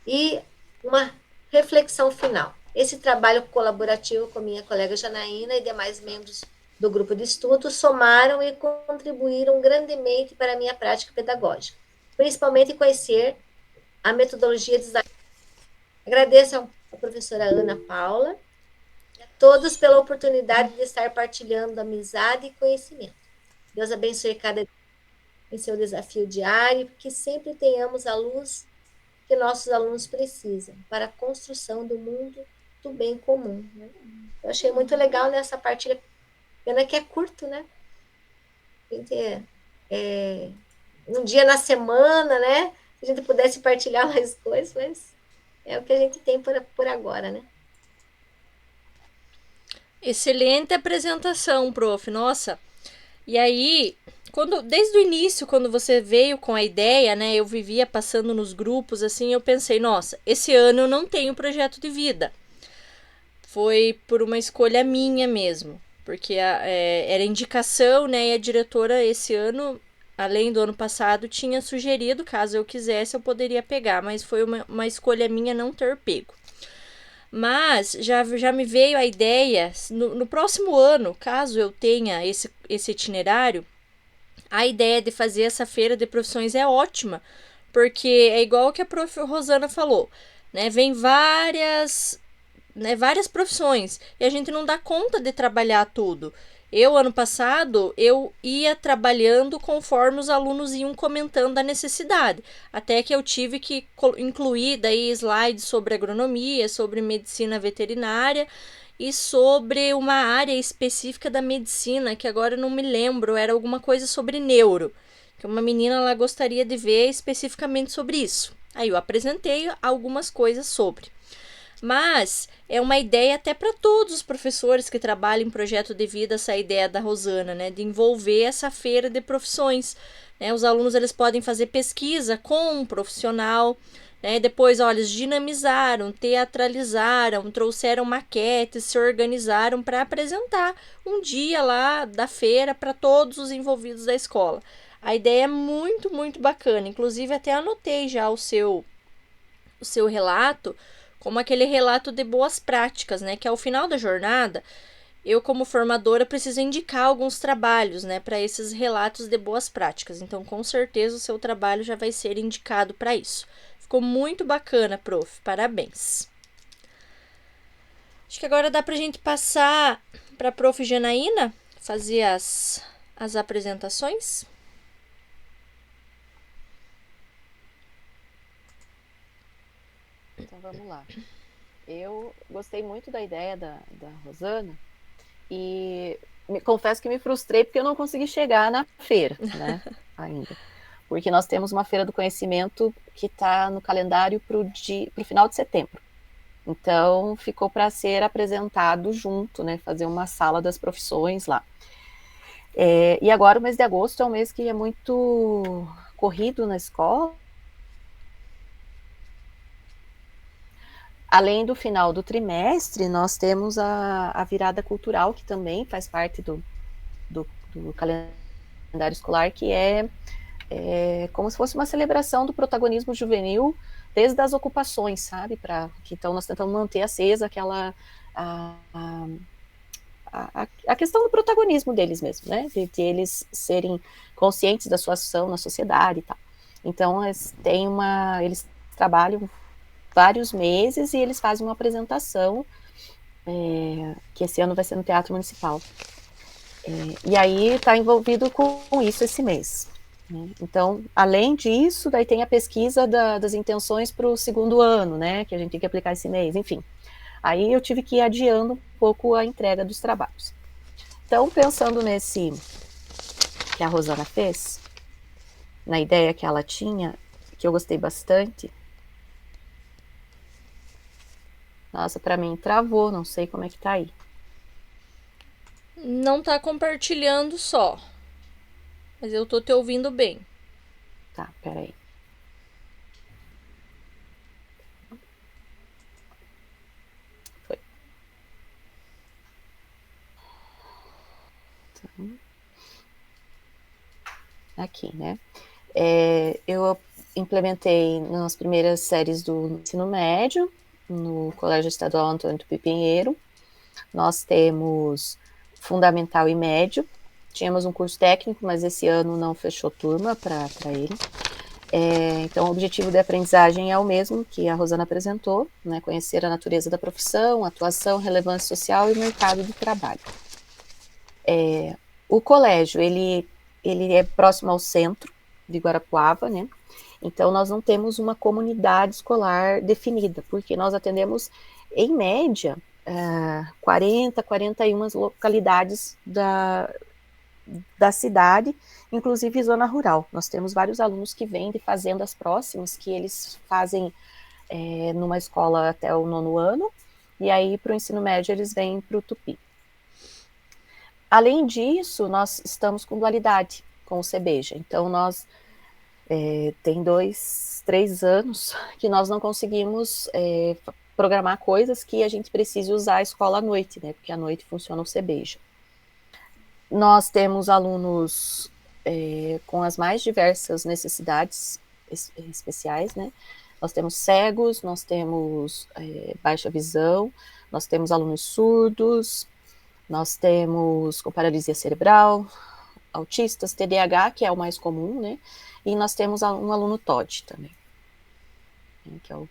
D: E uma reflexão final. Esse trabalho colaborativo com minha colega Janaína e demais membros do grupo de estudo somaram e contribuíram grandemente para a minha prática pedagógica, principalmente conhecer a metodologia de design. Agradeço à professora Ana Paula e a todos pela oportunidade de estar partilhando amizade e conhecimento. Deus abençoe cada dia em seu desafio diário, que sempre tenhamos a luz que nossos alunos precisam para a construção do mundo do bem comum. Né? Eu achei muito legal nessa partilha, pena que é curto, né? Tem que ter um dia na semana, né? Se a gente pudesse partilhar mais coisas, mas é o que a gente tem por agora, né?
A: Excelente apresentação, prof. Nossa. E aí, desde o início, quando você veio com a ideia, né, eu vivia passando nos grupos, assim, eu pensei, nossa, esse ano eu não tenho projeto de vida. Foi por uma escolha minha mesmo, porque era indicação, né, e a diretora esse ano, além do ano passado, tinha sugerido, caso eu quisesse, eu poderia pegar, mas foi uma escolha minha não ter pego. Mas já me veio a ideia, no próximo ano, caso eu tenha esse itinerário, a ideia de fazer essa feira de profissões é ótima, porque é igual o que a prof. Rosana falou, né? Vem várias profissões e a gente não dá conta de trabalhar tudo. Ano passado, eu ia trabalhando conforme os alunos iam comentando a necessidade, até que eu tive que incluir daí slides sobre agronomia, sobre medicina veterinária, e sobre uma área específica da medicina, que agora eu não me lembro, era alguma coisa sobre neuro, que uma menina ela gostaria de ver especificamente sobre isso. Aí eu apresentei algumas coisas sobre. Mas é uma ideia até para todos os professores que trabalham em projeto de vida, essa ideia da Rosana, né, de envolver essa feira de profissões. Né? Os alunos eles podem fazer pesquisa com um profissional, né? Depois, olha, eles dinamizaram, teatralizaram, trouxeram maquetes, se organizaram para apresentar um dia lá da feira para todos os envolvidos da escola. A ideia é muito, muito bacana. Inclusive, até anotei já o seu relato como aquele relato de boas práticas, né? Que ao final da jornada, eu como formadora preciso indicar alguns trabalhos, né? Para esses relatos de boas práticas. Então, com certeza, o seu trabalho já vai ser indicado para isso. Ficou muito bacana, prof. Parabéns. Acho que agora dá para a gente passar para a prof. Janaína fazer as apresentações.
B: Então vamos lá. Eu gostei muito da ideia da Rosana e confesso que me frustrei porque eu não consegui chegar na feira, né, ainda. Porque nós temos uma feira do conhecimento que está no calendário para o final de setembro. Então ficou para ser apresentado junto, né, fazer uma sala das profissões lá. E agora o mês de agosto é um mês que é muito corrido na escola. Além do final do trimestre, nós temos a virada cultural, que também faz parte do calendário escolar, que é como se fosse uma celebração do protagonismo juvenil desde as ocupações, sabe? Então, nós tentamos manter acesa aquela... A questão do protagonismo deles mesmo, né? De eles serem conscientes da sua ação na sociedade e tal. Então, eles trabalham vários meses e eles fazem uma apresentação que esse ano vai ser no Teatro Municipal. E aí está envolvido com isso esse mês. Né? Então, além disso, daí tem a pesquisa das intenções para o segundo ano, né, que a gente tem que aplicar esse mês, enfim. Aí eu tive que ir adiando um pouco a entrega dos trabalhos. Então, pensando nesse que a Rosana fez, na ideia que ela tinha, que eu gostei bastante. Nossa, para mim travou, não sei como é que tá aí.
A: Não tá compartilhando só. Mas eu tô te ouvindo bem.
B: Tá, peraí. Foi. Então, aqui, né? Eu implementei nas primeiras séries do ensino médio, no Colégio Estadual Antônio Tupi Pinheiro. Nós temos fundamental e médio. Tínhamos um curso técnico, mas esse ano não fechou turma para ele. Então, o objetivo de aprendizagem é o mesmo que a Rosana apresentou, né? Conhecer a natureza da profissão, atuação, relevância social e mercado de trabalho. O colégio, ele é próximo ao centro de Guarapuava, né? Então, nós não temos uma comunidade escolar definida, porque nós atendemos, em média, 41 localidades da cidade, inclusive zona rural. Nós temos vários alunos que vêm de fazendas próximas, que eles fazem numa escola até o 9º ano, e aí para o ensino médio eles vêm para o Tupi. Além disso, nós estamos com dualidade com o CEBEJA, então nós tem 3 anos que nós não conseguimos programar coisas que a gente precise usar a escola à noite, né, porque à noite funciona o CEBEJA. Nós temos alunos com as mais diversas necessidades especiais, né? Nós temos cegos, nós temos baixa visão, nós temos alunos surdos, nós temos com paralisia cerebral, autistas, TDAH, que é o mais comum, né? E nós temos um aluno TOD também, que é o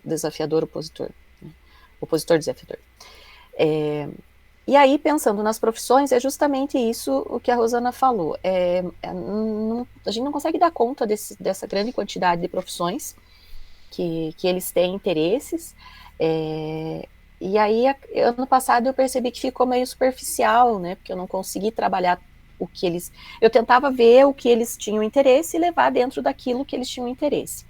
B: desafiador opositor, né? Opositor desafiador. E aí, pensando nas profissões, é justamente isso o que a Rosana falou. A gente não consegue dar conta dessa grande quantidade de profissões que eles têm interesses, E aí, ano passado, eu percebi que ficou meio superficial, né? Porque eu não consegui trabalhar o que eles... Eu tentava ver o que eles tinham interesse e levar dentro daquilo que eles tinham interesse.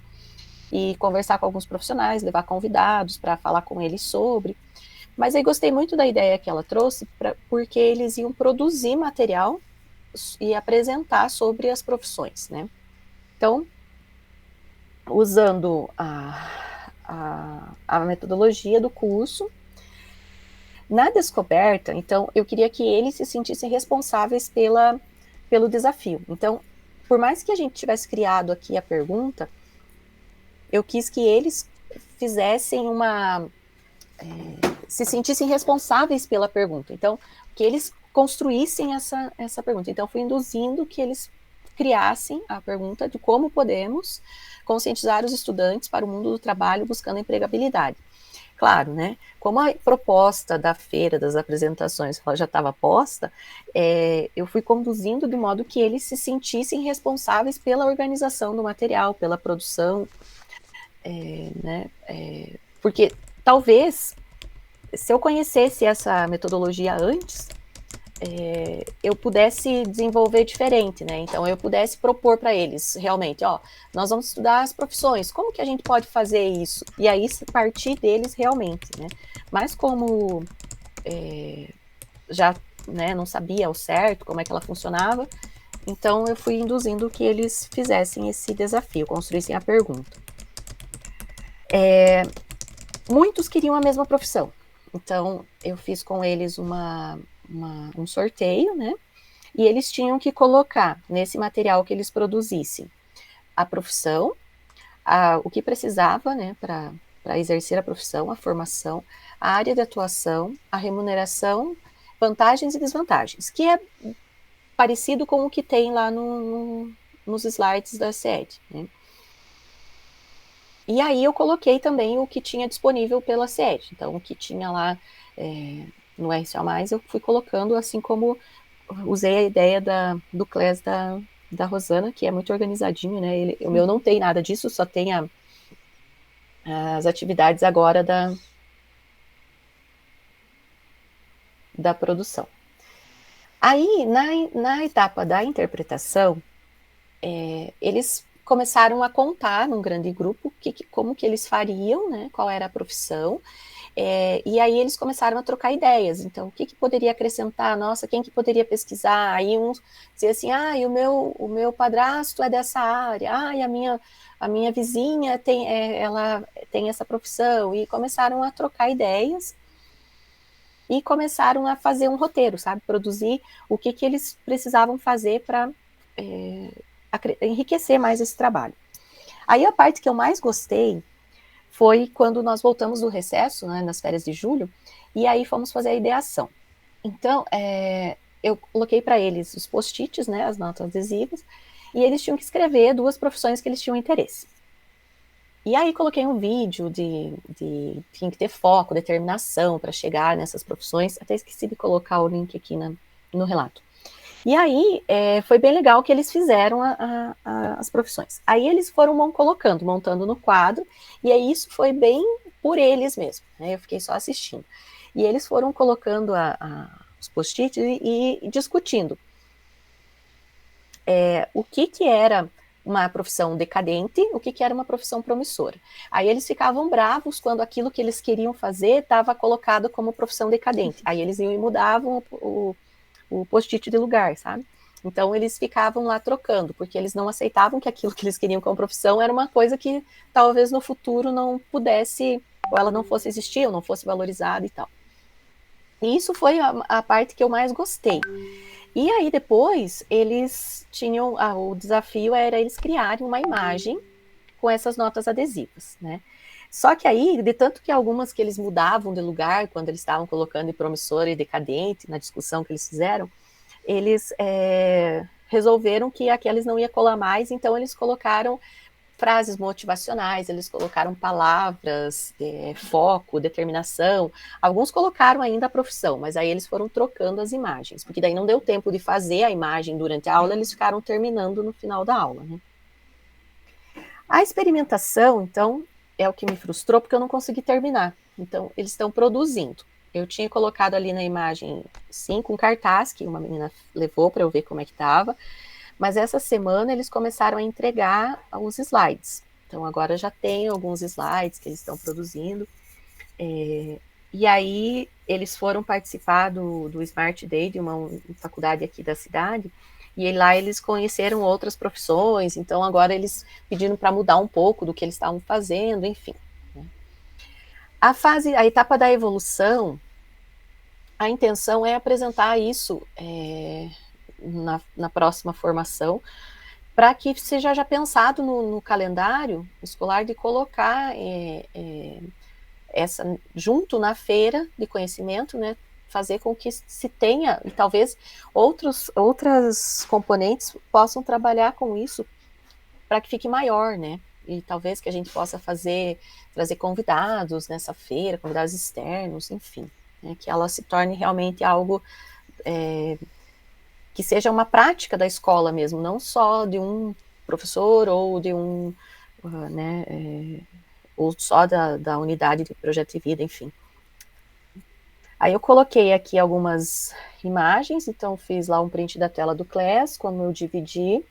B: E conversar com alguns profissionais, levar convidados para falar com eles sobre. Mas aí gostei muito da ideia que ela trouxe, porque eles iam produzir material e apresentar sobre as profissões, né? Então, usando a metodologia do curso, na descoberta, então, eu queria que eles se sentissem responsáveis pelo desafio. Então, por mais que a gente tivesse criado aqui a pergunta, eu quis que eles fizessem se sentissem responsáveis pela pergunta. Então, que eles construíssem essa pergunta. Então, fui induzindo que eles criassem a pergunta de como podemos conscientizar os estudantes para o mundo do trabalho buscando empregabilidade. Claro, né? Como a proposta da feira, das apresentações, ela já estava posta, eu fui conduzindo de modo que eles se sentissem responsáveis pela organização do material, pela produção, né? Porque talvez, se eu conhecesse essa metodologia antes, eu pudesse desenvolver diferente, né? Então, eu pudesse propor para eles, realmente, ó, nós vamos estudar as profissões, como que a gente pode fazer isso? E aí, partir deles realmente, né? Mas como já, né, não sabia ao certo como é que ela funcionava, então eu fui induzindo que eles fizessem esse desafio, construíssem a pergunta. Muitos queriam a mesma profissão, então eu fiz com eles um sorteio, né? E eles tinham que colocar nesse material que eles produzissem a profissão, o que precisava, né, para exercer a profissão, a formação, a área de atuação, a remuneração, vantagens e desvantagens, que é parecido com o que tem lá nos slides da SED, né? E aí eu coloquei também o que tinha disponível pela SED, então o que tinha lá no RCA+, eu fui colocando, assim como usei a ideia do CLES da Rosana, que é muito organizadinho, né? O meu não tem nada disso, só tem as atividades agora da produção. Aí, na etapa da interpretação, eles começaram a contar num grande grupo como que eles fariam, né? Qual era a profissão. E aí eles começaram a trocar ideias, então o que poderia acrescentar, nossa, quem que poderia pesquisar, aí uns diziam assim, o meu padrasto é dessa área, a minha vizinha ela tem essa profissão, e começaram a trocar ideias, e começaram a fazer um roteiro, sabe, produzir o que eles precisavam fazer para enriquecer mais esse trabalho. Aí a parte que eu mais gostei foi quando nós voltamos do recesso, né, nas férias de julho, e aí fomos fazer a ideação. Então, eu coloquei para eles os post-its, né, as notas adesivas, e eles tinham que escrever 2 profissões que eles tinham interesse. E aí coloquei um vídeo tinha que ter foco, determinação para chegar nessas profissões, até esqueci de colocar o link aqui no relato. E aí, foi bem legal que eles fizeram as profissões. Aí eles foram montando no quadro, e aí isso foi bem por eles mesmo, né? Eu fiquei só assistindo. E eles foram colocando os post-its e discutindo o que era uma profissão decadente, o que era uma profissão promissora. Aí eles ficavam bravos quando aquilo que eles queriam fazer estava colocado como profissão decadente. Aí eles iam e mudavam o post-it de lugar, sabe? Então, eles ficavam lá trocando, porque eles não aceitavam que aquilo que eles queriam como profissão era uma coisa que talvez no futuro não pudesse, ou ela não fosse existir, ou não fosse valorizada e tal. E isso foi a parte que eu mais gostei. E aí, depois, eles tinham, o desafio era eles criarem uma imagem com essas notas adesivas, né? Só que aí, de tanto que algumas que eles mudavam de lugar, quando eles estavam colocando em promissora e decadente, na discussão que eles fizeram, eles resolveram que aqueles não ia colar mais, então eles colocaram frases motivacionais, eles colocaram palavras, foco, determinação, alguns colocaram ainda a profissão, mas aí eles foram trocando as imagens, porque daí não deu tempo de fazer a imagem durante a aula, eles ficaram terminando no final da aula, né? A experimentação, então, é o que me frustrou, porque eu não consegui terminar. Então, eles estão produzindo. Eu tinha colocado ali na imagem 5 um cartaz que uma menina levou para eu ver como é que estava, mas essa semana eles começaram a entregar os slides. Então, agora já tem alguns slides que eles estão produzindo. E aí, eles foram participar do Smart Day de uma faculdade aqui da cidade, e lá eles conheceram outras profissões, então agora eles pediram para mudar um pouco do que eles estavam fazendo, enfim. A etapa da evolução, a intenção é apresentar isso na próxima formação, para que seja já pensado no calendário escolar de colocar essa junto na feira de conhecimento, né, fazer com que se tenha, e talvez outras componentes possam trabalhar com isso para que fique maior, né, e talvez que a gente possa trazer convidados nessa feira, convidados externos, enfim, né, que ela se torne realmente algo que seja uma prática da escola mesmo, não só de um professor ou de ou só da unidade de projeto de vida, enfim. Aí eu coloquei aqui algumas imagens, então fiz lá um print da tela do Class, como eu dividi.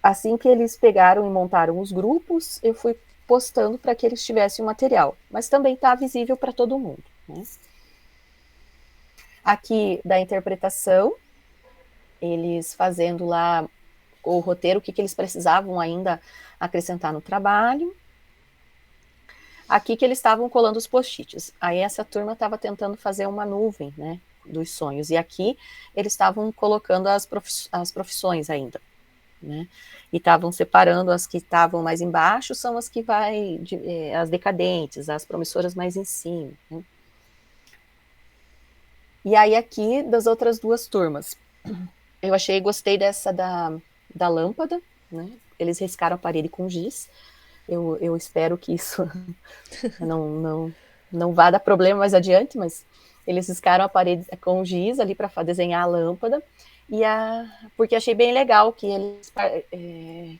B: Assim que eles pegaram e montaram os grupos, eu fui postando para que eles tivessem o material, mas também está visível para todo mundo, né? Aqui da interpretação, eles fazendo lá o roteiro, o que eles precisavam ainda acrescentar no trabalho. Aqui que eles estavam colando os post-its. Aí essa turma estava tentando fazer uma nuvem, né, dos sonhos. E aqui eles estavam colocando as profissões ainda, né? E estavam separando as que estavam mais embaixo, são as que as decadentes, as promissoras mais em cima, né? E aí aqui das outras duas turmas, eu gostei dessa da lâmpada, né? Eles riscaram a parede com giz. Eu espero que isso não vá dar problema mais adiante, mas eles riscaram a parede com giz ali para desenhar a lâmpada, porque achei bem legal que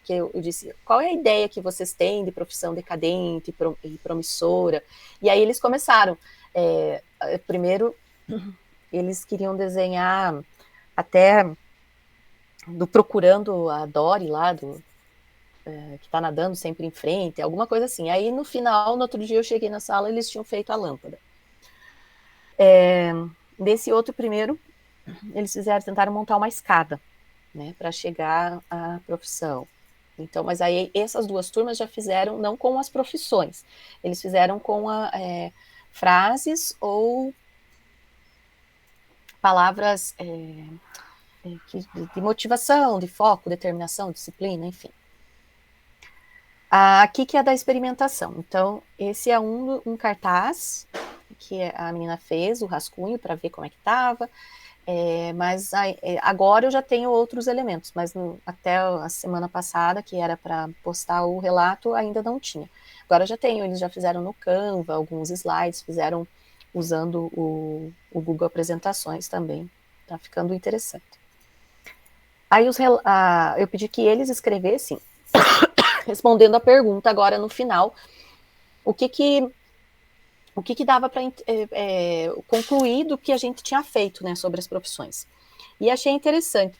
B: que eu disse, qual é a ideia que vocês têm de profissão decadente e promissora? E aí eles começaram, primeiro eles queriam desenhar até procurando a Dory lá, que está nadando sempre em frente, alguma coisa assim. Aí no final, no outro dia eu cheguei na sala, eles tinham feito a lâmpada. Nesse outro primeiro, eles tentaram montar uma escada, né, para chegar à profissão. Então, mas aí essas duas turmas já fizeram, não com as profissões, eles fizeram com frases ou palavras de motivação, de foco, determinação, disciplina, enfim. Aqui que é da experimentação. Então, esse é um cartaz que a menina fez, o rascunho, para ver como é que estava. Mas agora eu já tenho outros elementos, mas até a semana passada, que era para postar o relato, ainda não tinha. Agora já tenho, eles já fizeram no Canva alguns slides, fizeram usando o Google Apresentações também. Tá ficando interessante. Aí eu pedi que eles escrevessem, respondendo a pergunta agora no final, o que dava para concluir do que a gente tinha feito, né, sobre as profissões. E achei interessante.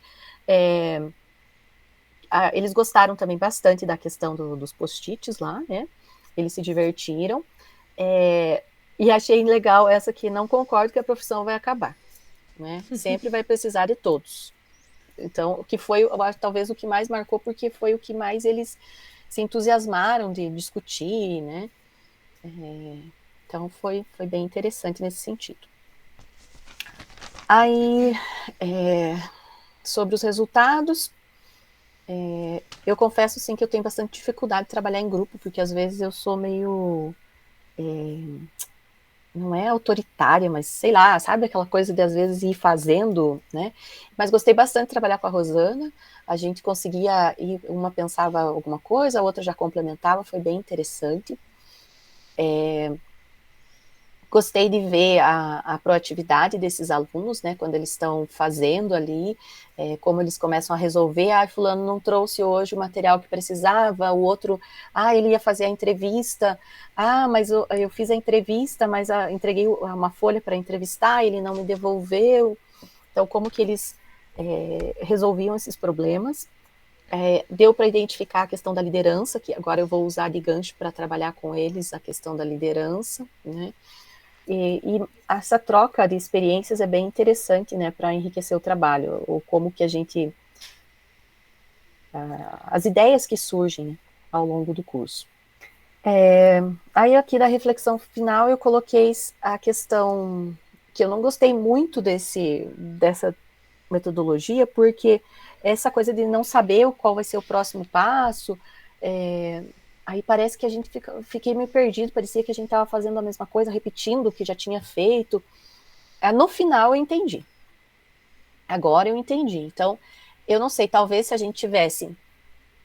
B: Eles gostaram também bastante da questão dos post-its lá, né? Eles se divertiram. E achei legal essa que não concordo que a profissão vai acabar, né? Sempre vai precisar de todos. Então, o que foi, talvez, o que mais marcou, porque foi o que mais eles se entusiasmaram de discutir, né? Então, foi bem interessante nesse sentido. Aí, sobre os resultados, eu confesso, sim, que eu tenho bastante dificuldade de trabalhar em grupo, porque às vezes eu sou meio... não é autoritária, mas sei lá, sabe aquela coisa de às vezes ir fazendo, né? Mas gostei bastante de trabalhar com a Rosana, a gente conseguia ir, uma pensava alguma coisa, a outra já complementava, foi bem interessante. Gostei de ver a proatividade desses alunos, né, quando eles estão fazendo ali, como eles começam a resolver. Fulano não trouxe hoje o material que precisava, o outro, ele ia fazer a entrevista, mas eu fiz a entrevista, mas entreguei uma folha para entrevistar, ele não me devolveu. Então, como que eles resolviam esses problemas. Deu para identificar a questão da liderança, que agora eu vou usar de gancho para trabalhar com eles a questão da liderança, né? E essa troca de experiências é bem interessante, né, para enriquecer o trabalho, ou como que a gente... as ideias que surgem, né, ao longo do curso. Aí aqui da reflexão final eu coloquei a questão que eu não gostei muito dessa metodologia, porque essa coisa de não saber qual vai ser o próximo passo, aí parece que a gente fiquei meio perdido, parecia que a gente estava fazendo a mesma coisa, repetindo o que já tinha feito. No final eu entendi. Agora eu entendi. Então, eu não sei, talvez se a gente tivesse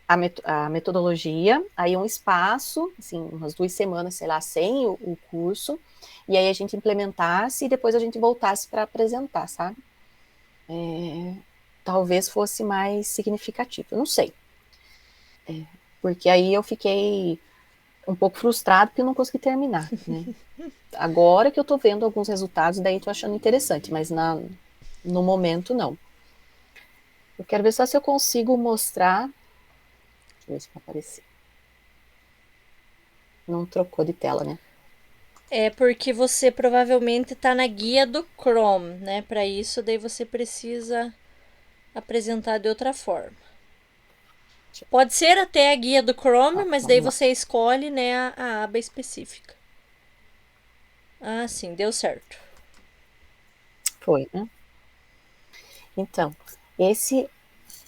B: a metodologia, aí um espaço, assim, umas 2 semanas, sei lá, sem o curso, e aí a gente implementasse e depois a gente voltasse para apresentar, sabe? Talvez fosse mais significativo, eu não sei. Porque aí eu fiquei um pouco frustrado porque eu não consegui terminar, né? Agora que eu tô vendo alguns resultados, daí tô achando interessante, mas no momento não. Eu quero ver só se eu consigo mostrar. Deixa eu ver se vai aparecer. Não trocou de tela, né?
A: É porque você provavelmente tá na guia do Chrome, né? Para isso, daí você precisa apresentar de outra forma. Pode ser até a guia do Chrome, mas daí você escolhe, né, a aba específica. Sim, deu certo.
B: Foi, né? Então,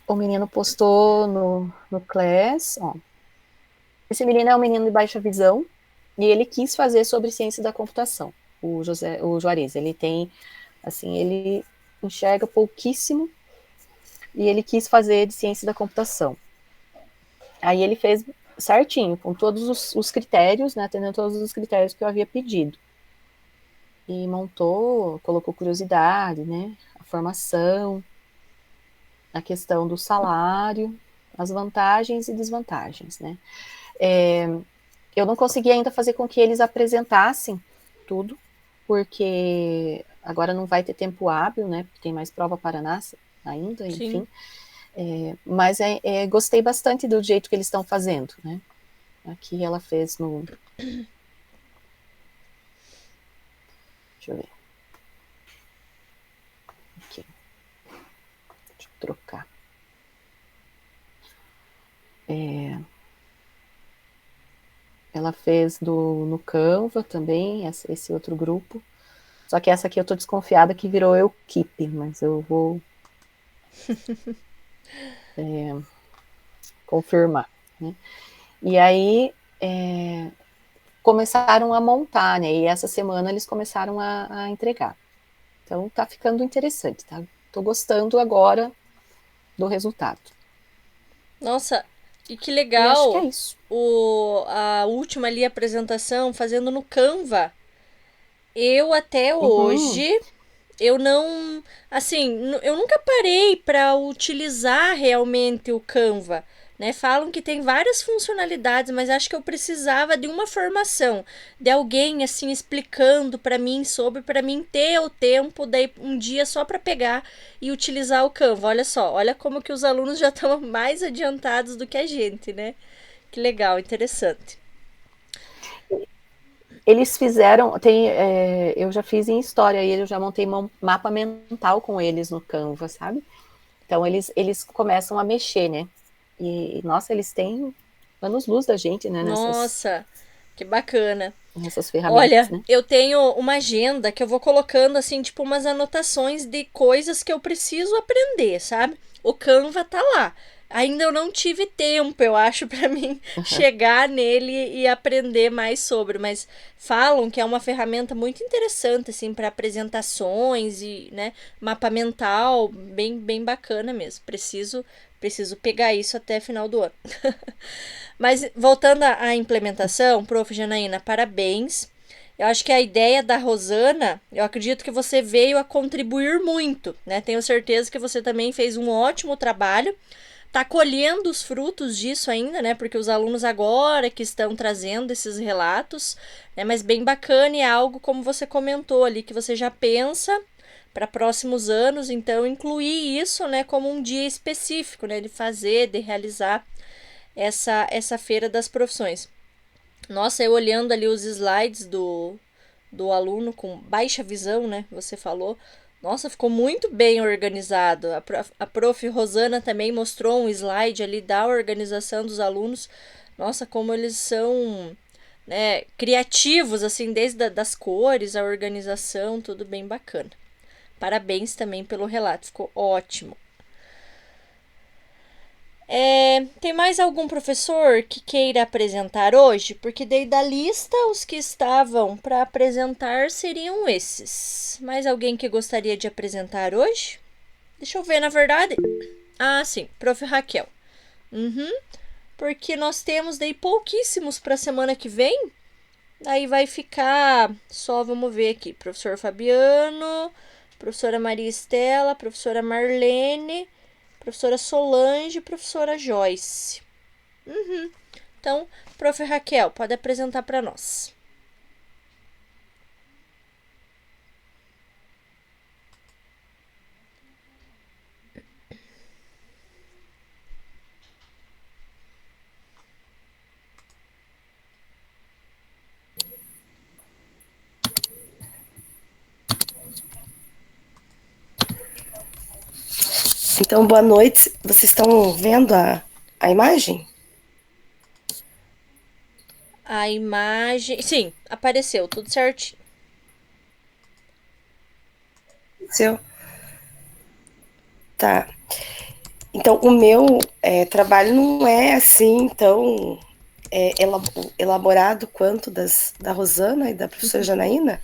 B: o menino postou no Class, ó. Esse menino é um menino de baixa visão e ele quis fazer sobre ciência da computação. O Juarez, ele tem, assim, ele enxerga pouquíssimo e ele quis fazer de ciência da computação. Aí ele fez certinho, com todos os critérios, né, atendendo todos os critérios que eu havia pedido. E colocou curiosidade, né, a formação, a questão do salário, as vantagens e desvantagens, né. Eu não consegui ainda fazer com que eles apresentassem tudo, porque agora não vai ter tempo hábil, né, porque tem mais prova Paraná ainda, enfim. Mas gostei bastante do jeito que eles estão fazendo, né. Aqui ela fez no... Deixa eu ver. Aqui. Deixa eu trocar. Ela fez no Canva também, esse outro grupo. Só que essa aqui eu tô desconfiada que virou Equipe, mas eu vou confirmar, né? E aí começaram a montar, né? E essa semana eles começaram a entregar. Então tá ficando interessante, tá? Tô gostando agora do resultado.
A: Nossa, e que
B: E
A: legal.
B: acho que é isso.
A: A última ali apresentação fazendo no Canva. Eu até hoje, eu não, assim, eu nunca parei para utilizar realmente o Canva, né? Falam que tem várias funcionalidades, mas acho que eu precisava de uma formação, de alguém assim explicando para mim para mim ter o tempo daí um dia só para pegar e utilizar o Canva. Olha só, olha como que os alunos já estão mais adiantados do que a gente, né? Que legal, interessante.
B: Eles fizeram, eu já fiz em história e eu já montei mapa mental com eles no Canva, sabe? Então eles começam a mexer, né? E, nossa, eles têm anos-luz da gente, né?
A: Nossa, que bacana.
B: Nessas ferramentas,
A: Olha,
B: né?
A: eu tenho uma agenda que eu vou colocando assim, tipo, umas anotações de coisas que eu preciso aprender, sabe? O Canva tá lá. Ainda eu não tive tempo, eu acho, para mim chegar nele e aprender mais sobre, mas falam que é uma ferramenta muito interessante assim para apresentações e, né, mapa mental, bem bacana mesmo. Preciso pegar isso até final do ano. Mas voltando à implementação, prof. Janaína, parabéns. Eu acho que a ideia da Rosana, eu acredito que você veio a contribuir muito, né? Tenho certeza que você também fez um ótimo trabalho. Tá colhendo os frutos disso ainda, né? Porque os alunos agora que estão trazendo esses relatos, né? Mas bem bacana, e é algo como você comentou ali, que você já pensa para próximos anos, então incluir isso, né, como um dia específico, né, de fazer, de realizar essa feira das profissões. Nossa, eu olhando ali os slides do aluno com baixa visão, né? Você falou. Nossa, ficou muito bem organizado. A prof. Rosana também mostrou um slide ali da organização dos alunos. Nossa, como eles são, né, criativos, assim, desde das cores, a organização, tudo bem bacana. Parabéns também pelo relato, ficou ótimo. Tem mais algum professor que queira apresentar hoje? Porque daí da lista, os que estavam para apresentar seriam esses. Mais alguém que gostaria de apresentar hoje? Deixa eu ver, na verdade. Ah, sim, prof. Raquel. Porque nós temos daí pouquíssimos para a semana que vem. Daí vai ficar só, vamos ver aqui, professor Fabiano, professora Maria Estela, professora Marlene, professora Solange e professora Joyce. Então, prof. Raquel, pode apresentar para nós.
G: Então, boa noite. Vocês estão vendo a imagem?
A: A imagem... Sim, apareceu, tudo certinho.
G: Seu? Tá. Então, o meu trabalho não é assim tão elaborado quanto da Rosana e da professora Janaína.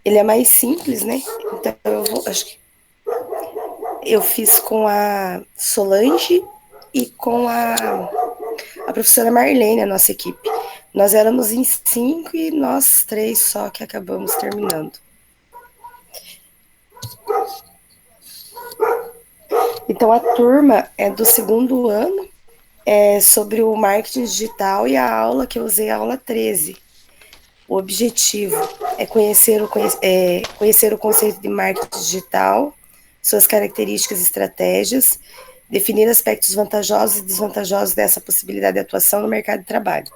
G: Ele é mais simples, né? Então, acho que eu fiz com a Solange e com a professora Marlene, a nossa equipe. Nós éramos em 5 e nós 3 só que acabamos terminando. Então, a turma é do segundo ano, sobre o marketing digital, e a aula que eu usei é a aula 13. O objetivo é conhecer o conceito de marketing digital, suas características e estratégias, definir aspectos vantajosos e desvantajosos dessa possibilidade de atuação no mercado de trabalho.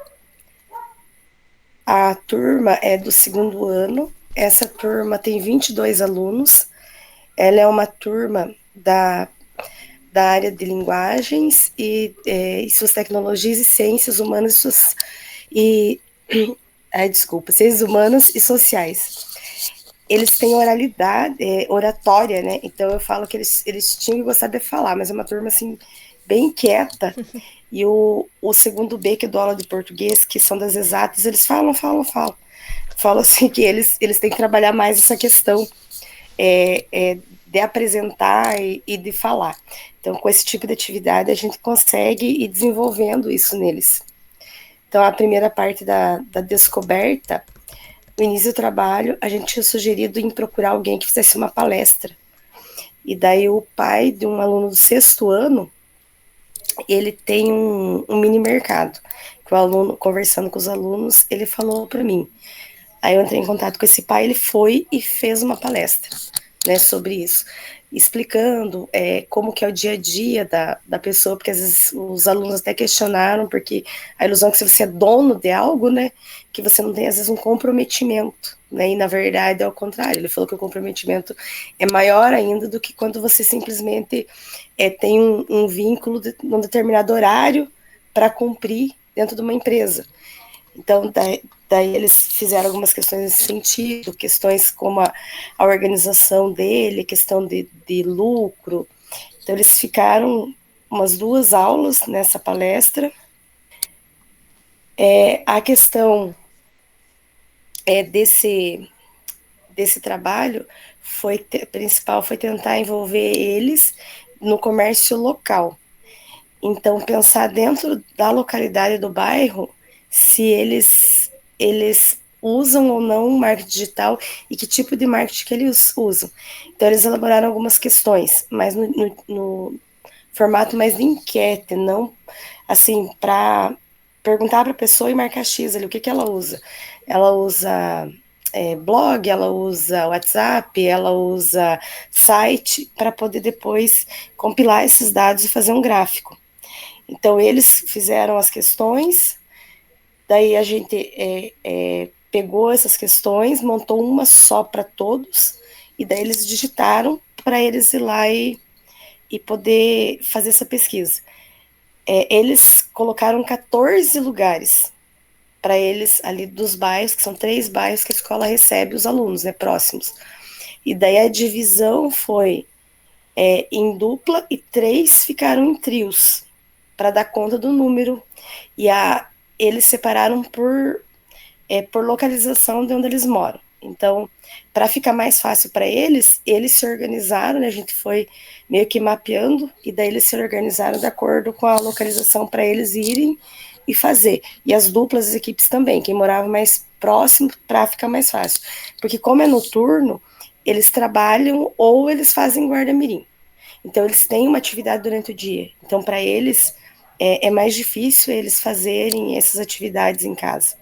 G: A turma é do segundo ano, essa turma tem 22 alunos, ela é uma turma da área de linguagens e suas tecnologias e ciências humanas ciências humanas e sociais. Eles têm oratória, né? Então eu falo que eles tinham que gostar de falar, mas é uma turma assim bem quieta. E o segundo B, que é do aula de português, que são das exatas, eles falam. Falam assim que eles têm que trabalhar mais essa questão de apresentar e de falar. Então, com esse tipo de atividade, a gente consegue ir desenvolvendo isso neles. Então, a primeira parte da descoberta, no início do trabalho, a gente tinha sugerido em procurar alguém que fizesse uma palestra. E daí o pai de um aluno do sexto ano, ele tem um mini mercado, que o aluno, conversando com os alunos, ele falou para mim. Aí eu entrei em contato com esse pai, ele foi e fez uma palestra, né, sobre isso, explicando como que é o dia a dia da pessoa, porque às vezes os alunos até questionaram, porque a ilusão é que se você é dono de algo, né, que você não tem às vezes um comprometimento, né, e na verdade é o contrário, ele falou que o comprometimento é maior ainda do que quando você simplesmente tem um vínculo de um determinado horário para cumprir dentro de uma empresa. Então, daí eles fizeram algumas questões nesse sentido, questões como a organização dele, questão de lucro. Então, eles ficaram umas 2 aulas nessa palestra. A questão desse trabalho principal foi tentar envolver eles no comércio local. Então, pensar dentro da localidade do bairro, se eles usam ou não marketing digital e que tipo de marketing que eles usam. Então, eles elaboraram algumas questões, mas no formato mais de enquete, não assim, para perguntar para a pessoa e marcar X ali, o que ela usa. Ela usa blog, ela usa WhatsApp, ela usa site, para poder depois compilar esses dados e fazer um gráfico. Então, eles fizeram as questões, daí a gente pegou essas questões, montou uma só para todos, e daí eles digitaram para eles ir lá e poder fazer essa pesquisa. Eles colocaram 14 lugares para eles ali dos bairros, que são 3 bairros que a escola recebe os alunos, né, próximos. E daí a divisão foi em dupla e 3 ficaram em trios, para dar conta do número. E eles separaram por localização de onde eles moram. Então, para ficar mais fácil para eles se organizaram, né? A gente foi meio que mapeando, e daí eles se organizaram de acordo com a localização para eles irem e fazer. E as duplas, as equipes também, quem morava mais próximo, para ficar mais fácil. Porque como é noturno, eles trabalham ou eles fazem guarda-mirim. Então, eles têm uma atividade durante o dia. Então, para eles, é mais difícil eles fazerem essas atividades em casa.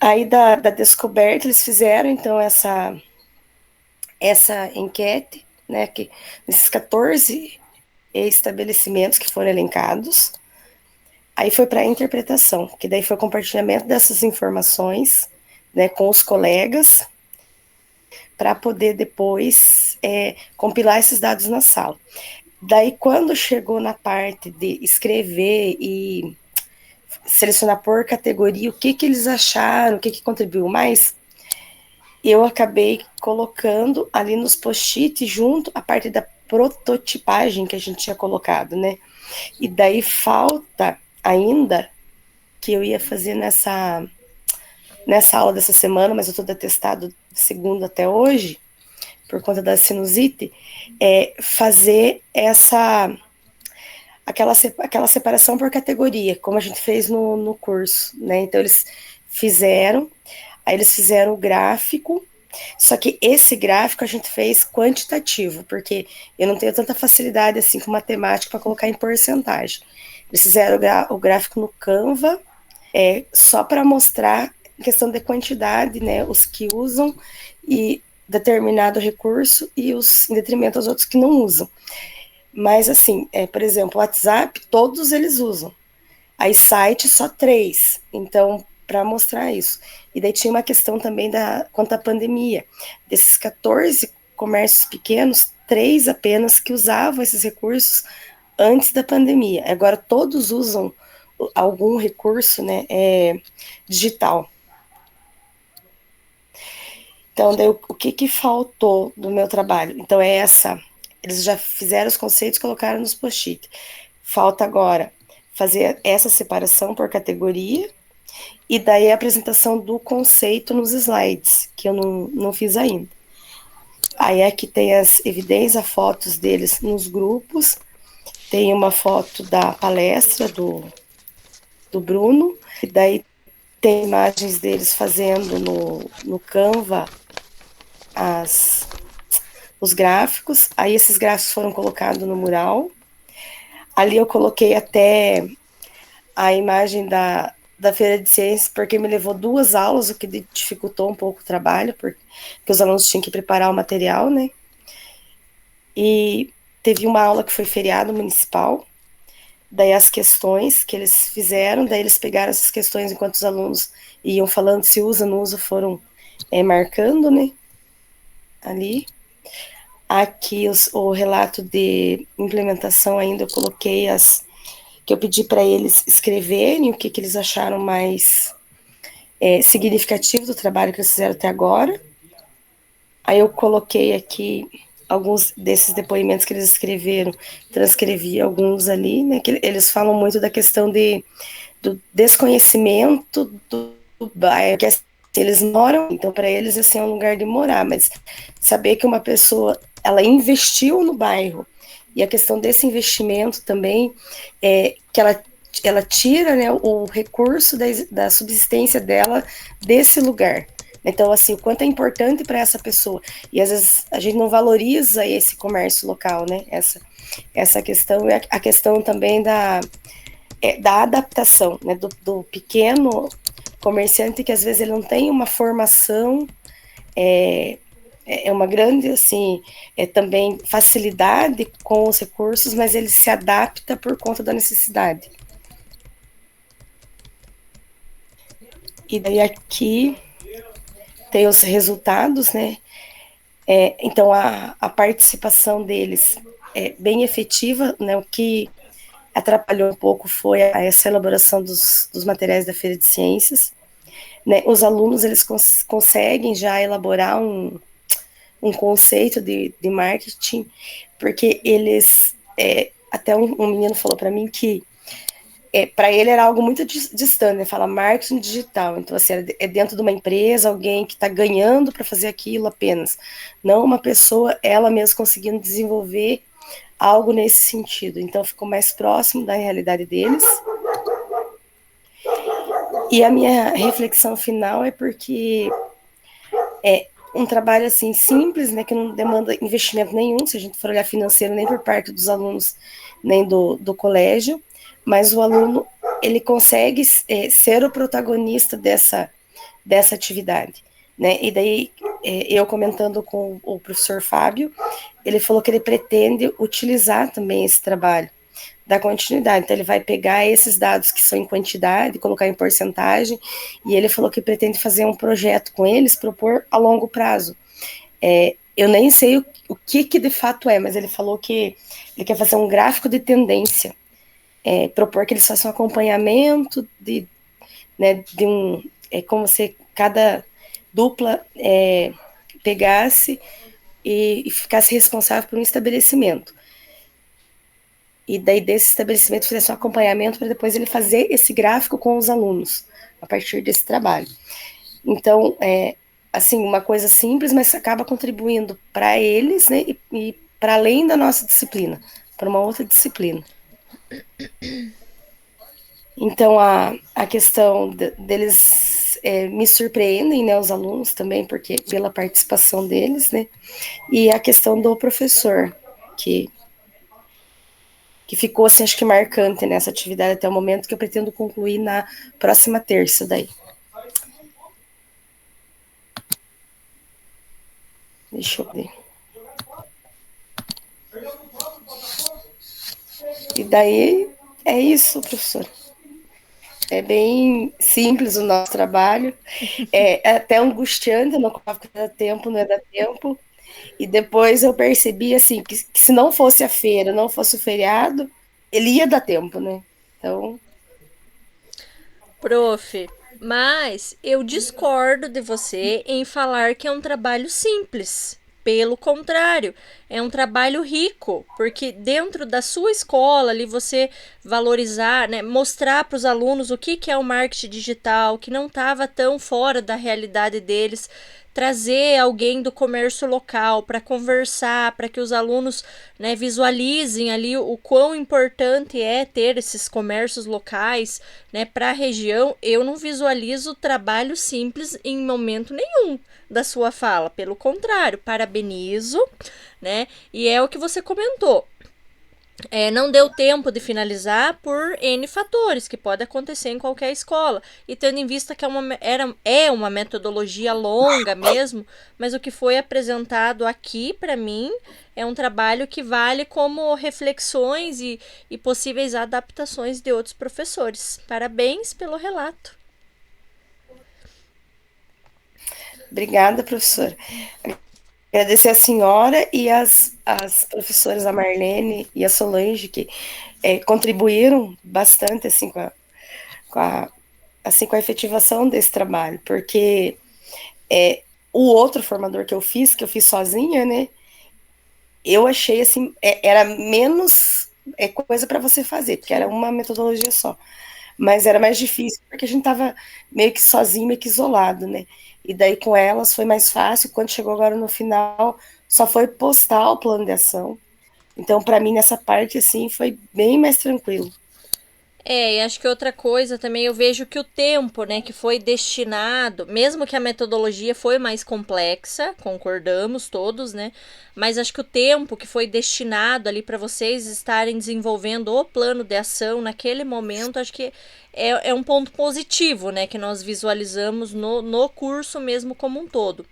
G: Aí, da descoberta, eles fizeram, então, essa enquete, né, que nesses 14 estabelecimentos que foram elencados. Aí foi para a interpretação, que daí foi o compartilhamento dessas informações, né, com os colegas, para poder depois compilar esses dados na sala. Daí, quando chegou na parte de escrever e selecionar por categoria o que eles acharam, o que contribuiu mais, eu acabei colocando ali nos post-it junto a parte da prototipagem que a gente tinha colocado, né? E daí falta ainda, que eu ia fazer nessa aula dessa semana, mas eu estou atestado de segunda até hoje, por conta da sinusite, fazer aquela separação por categoria, como a gente fez no curso, né? Então, eles fizeram o gráfico, só que esse gráfico a gente fez quantitativo, porque eu não tenho tanta facilidade assim com matemática para colocar em porcentagem. Eles fizeram o gráfico no Canva, só para mostrar a questão de quantidade, né, os que usam e determinado recurso e em detrimento aos outros que não usam. Mas assim, por exemplo, o WhatsApp, todos eles usam. Aí site, só 3. Então, para mostrar isso. E daí tinha uma questão também quanto à pandemia. Desses 14 comércios pequenos, 3 apenas que usavam esses recursos antes da pandemia. Agora todos usam algum recurso, né, digital. Então, daí, o que faltou do meu trabalho? Então, eles já fizeram os conceitos e colocaram nos post-it. Falta agora fazer essa separação por categoria, e daí a apresentação do conceito nos slides, que eu não fiz ainda. Aí aqui tem as evidências, fotos deles nos grupos, tem uma foto da palestra do Bruno, e daí tem imagens deles fazendo no Canva os gráficos. Aí esses gráficos foram colocados no mural. Ali eu coloquei até a imagem da Feira de Ciências, porque me levou 2 aulas, o que dificultou um pouco o trabalho, porque os alunos tinham que preparar o material, né? E teve uma aula que foi feriado municipal, daí as questões que eles fizeram, daí eles pegaram essas questões enquanto os alunos iam falando se usa, não usa, foram marcando, né? Ali. Aqui o relato de implementação ainda eu coloquei que eu pedi para eles escreverem o que eles acharam mais significativo do trabalho que eles fizeram até agora. Aí eu coloquei aqui alguns desses depoimentos que eles escreveram, transcrevi alguns ali, né, que eles falam muito da questão do desconhecimento do bairro, que eles moram, então para eles assim, é um lugar de morar, mas saber que uma pessoa, ela investiu no bairro, e a questão desse investimento também, que ela ela tira, né, o recurso da subsistência dela desse lugar. Então, assim, o quanto é importante para essa pessoa. E às vezes a gente não valoriza esse comércio local, né? Essa questão, e a questão também da adaptação, né? Do pequeno comerciante, que às vezes ele não tem uma formação, uma grande, assim, também facilidade com os recursos, mas ele se adapta por conta da necessidade. E daí aqui tem os resultados, né? Então, a participação deles é bem efetiva, né? O que atrapalhou um pouco foi essa elaboração dos materiais da Feira de Ciências, né? Os alunos, eles conseguem já elaborar um conceito de marketing, porque eles, até um menino falou para mim que para ele era algo muito distante, né? Fala marketing digital, então assim, é dentro de uma empresa, alguém que está ganhando para fazer aquilo apenas, não uma pessoa, ela mesma conseguindo desenvolver algo nesse sentido, então ficou mais próximo da realidade deles. E a minha reflexão final é porque um trabalho assim simples, né, que não demanda investimento nenhum, se a gente for olhar financeiro, nem por parte dos alunos, nem do colégio, mas o aluno, ele consegue ser o protagonista dessa atividade, né? E daí, eu comentando com o professor Fábio, ele falou que ele pretende utilizar também esse trabalho, dar continuidade. Então, ele vai pegar esses dados que são em quantidade, colocar em porcentagem, e ele falou que pretende fazer um projeto com eles, propor a longo prazo. Eu nem sei o que de fato mas ele falou que ele quer fazer um gráfico de tendência, propor que eles façam um acompanhamento de como se cada dupla pegasse e ficasse responsável por um estabelecimento. E daí desse estabelecimento fizesse um acompanhamento para depois ele fazer esse gráfico com os alunos, a partir desse trabalho. Então, assim, uma coisa simples, mas acaba contribuindo para eles, né, e para além da nossa disciplina, para uma outra disciplina. Então, a questão deles me surpreendem, né, os alunos também, porque pela participação deles, né, e a questão do professor, que ficou, assim, acho que marcante nessa atividade até o momento, que eu pretendo concluir na próxima terça daí. Deixa eu ver. E daí, é isso, professor. É bem simples o nosso trabalho. É até angustiante, eu não coloco que dá tempo, não é dar tempo. E depois eu percebi, assim, que se não fosse a feira, não fosse o feriado, ele ia dar tempo, né? Então...
A: Prof, mas eu discordo de você em falar que é um trabalho simples. Pelo contrário, é um trabalho rico, porque dentro da sua escola ali você valorizar, né, mostrar para os alunos o que é o marketing digital, que não estava tão fora da realidade deles, trazer alguém do comércio local para conversar, para que os alunos, né, visualizem ali o quão importante é ter esses comércios locais, né, para a região. Eu não visualizo trabalho simples em momento nenhum da sua fala, pelo contrário, parabenizo, né? E é o que você comentou. Não deu tempo de finalizar por N fatores que pode acontecer em qualquer escola, e tendo em vista que é uma metodologia longa mesmo, mas o que foi apresentado aqui para mim é um trabalho que vale como reflexões e possíveis adaptações de outros professores. Parabéns pelo relato.
G: Obrigada, professora. Agradecer a senhora e as professoras, a Marlene e a Solange, que contribuíram bastante assim, com a efetivação desse trabalho, porque o outro formador que eu fiz sozinha, né, eu achei assim, era menos coisa para você fazer, porque era uma metodologia só, mas era mais difícil, porque a gente estava meio que sozinho, meio que isolado, né, e daí com elas foi mais fácil. Quando chegou agora no final, só foi postar o plano de ação. Então, para mim, nessa parte, assim, foi bem mais tranquilo.
A: E acho que outra coisa também, eu vejo que o tempo, né, que foi destinado, mesmo que a metodologia foi mais complexa, concordamos todos, né, mas acho que o tempo que foi destinado ali para vocês estarem desenvolvendo o plano de ação naquele momento, acho que é um ponto positivo, né, que nós visualizamos no curso mesmo como um todo.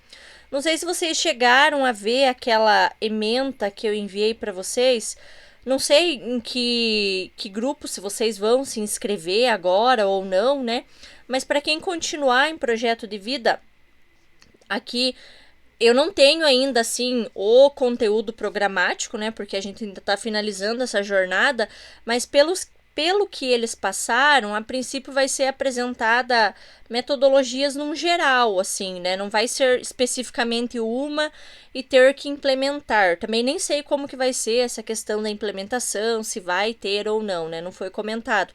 A: Não sei se vocês chegaram a ver aquela ementa que eu enviei para vocês. Não sei em que grupo, se vocês vão se inscrever agora ou não, né? Mas para quem continuar em projeto de vida, aqui eu não tenho ainda assim o conteúdo programático, né? Porque a gente ainda está finalizando essa jornada, mas pelo que eles passaram, a princípio vai ser apresentada metodologias num geral, assim, né? Não vai ser especificamente uma e ter que implementar. Também nem sei como que vai ser essa questão da implementação, se vai ter ou não, né? Não foi comentado.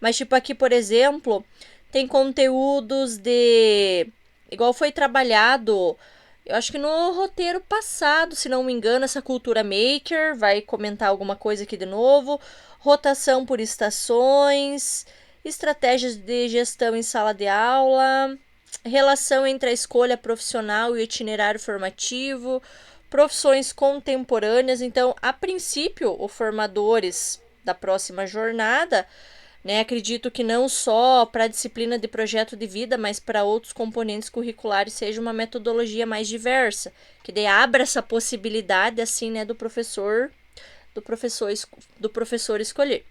A: Mas, tipo, aqui, por exemplo, tem conteúdos de... Igual foi trabalhado, eu acho que no roteiro passado, se não me engano, essa cultura maker vai comentar alguma coisa aqui de novo. Rotação por estações, estratégias de gestão em sala de aula, relação entre a escolha profissional e o itinerário formativo, profissões contemporâneas. Então, a princípio, os formadores da próxima jornada, né, acredito que não só para a disciplina de projeto de vida, mas para outros componentes curriculares seja uma metodologia mais diversa, que daí abra essa possibilidade assim, né, do professor escolher.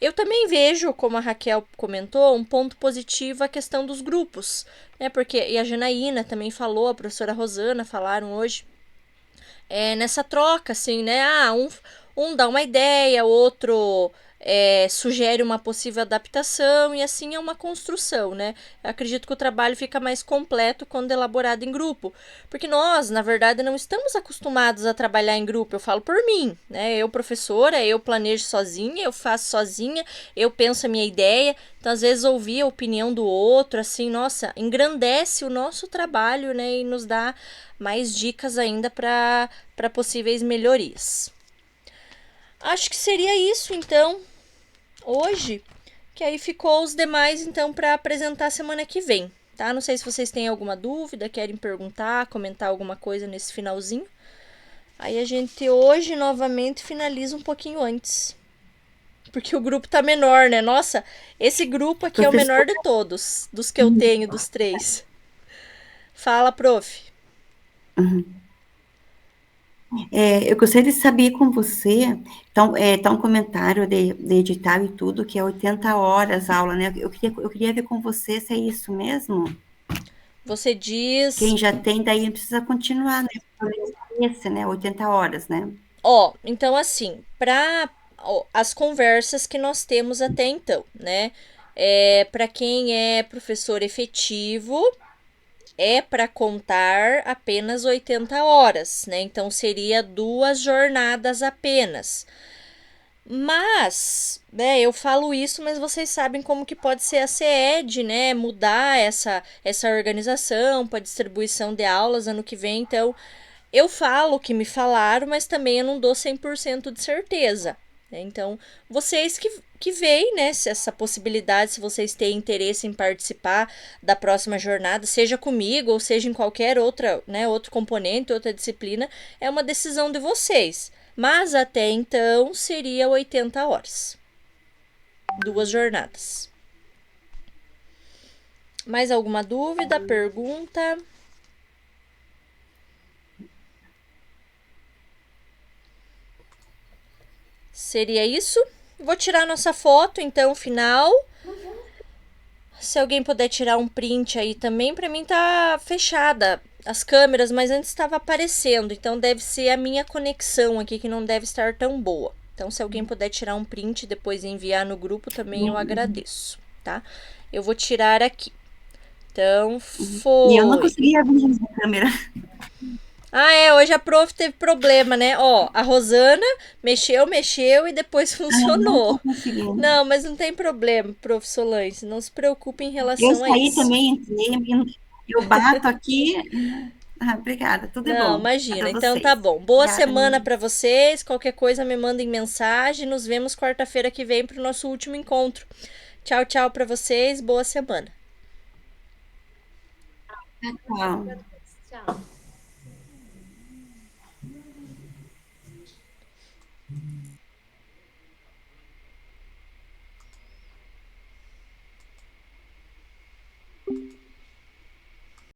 A: Eu também vejo, como a Raquel comentou, um ponto positivo a questão dos grupos, né? Porque, e a Janaína também falou, a professora Rosana falaram hoje, nessa troca, assim, né? Um dá uma ideia, outro sugere uma possível adaptação, e assim é uma construção, né? Eu acredito que o trabalho fica mais completo quando elaborado em grupo, porque nós, na verdade, não estamos acostumados a trabalhar em grupo. Eu falo por mim, né? Eu, professora, eu planejo sozinha, eu faço sozinha, eu penso a minha ideia, então às vezes ouvir a opinião do outro, assim, nossa, engrandece o nosso trabalho, né? E nos dá mais dicas ainda para possíveis melhorias. Acho que seria isso, então, hoje, que aí ficou os demais, então, para apresentar semana que vem, tá? Não sei se vocês têm alguma dúvida, querem perguntar, comentar alguma coisa nesse finalzinho. Aí a gente hoje, novamente, finaliza um pouquinho antes. Porque o grupo tá menor, né? Nossa, esse grupo aqui é o menor de todos, dos que eu tenho, dos 3. Fala, prof.
E: Uhum. Eu gostaria de saber com você, então, tá um comentário de edital e tudo, que é 80 horas a aula, né? Eu queria ver com você se é isso mesmo.
A: Você diz...
E: Quem já tem, daí precisa continuar, né? Esse, né? 80 horas, né?
A: Então assim, para as conversas que nós temos até então, né? Para quem é professor efetivo, é para contar apenas 80 horas, né? Então seria 2 jornadas apenas. Mas, né, eu falo isso, mas vocês sabem como que pode ser a CED, né? Mudar essa organização para distribuição de aulas ano que vem. Então, eu falo o que me falaram, mas também eu não dou 100% de certeza. Né? Então, vocês que veem, né, se essa possibilidade, se vocês têm interesse em participar da próxima jornada, seja comigo ou seja em qualquer outra, né, outro componente, outra disciplina, é uma decisão de vocês. Mas até então seria 80 horas. 2 jornadas. Mais alguma dúvida, pergunta? Seria isso? Vou tirar nossa foto, então, final. Se alguém puder tirar um print aí também, para mim tá fechada as câmeras, mas antes estava aparecendo, então deve ser a minha conexão aqui que não deve estar tão boa. Então, se alguém puder tirar um print e depois enviar no grupo, também eu agradeço, tá? Eu vou tirar aqui. Então, foi...
E: E eu não conseguia abrir a câmera.
A: Hoje a prof teve problema, né? A Rosana mexeu e depois funcionou. Não, mas não tem problema, prof. Solange, não se preocupe em relação a isso.
E: Eu saí também, entrei, eu bato aqui. Ah, obrigada, tudo é
A: Não,
E: bom
A: imagina.
E: para
A: Então tá
E: vocês.
A: bom. Boa
E: Obrigada,
A: semana
E: meninas.
A: pra vocês. Qualquer coisa me mandem mensagem. Nos vemos quarta-feira que vem pro nosso último encontro. Tchau, tchau pra vocês. Boa semana.
E: Tchau.
D: Tchau.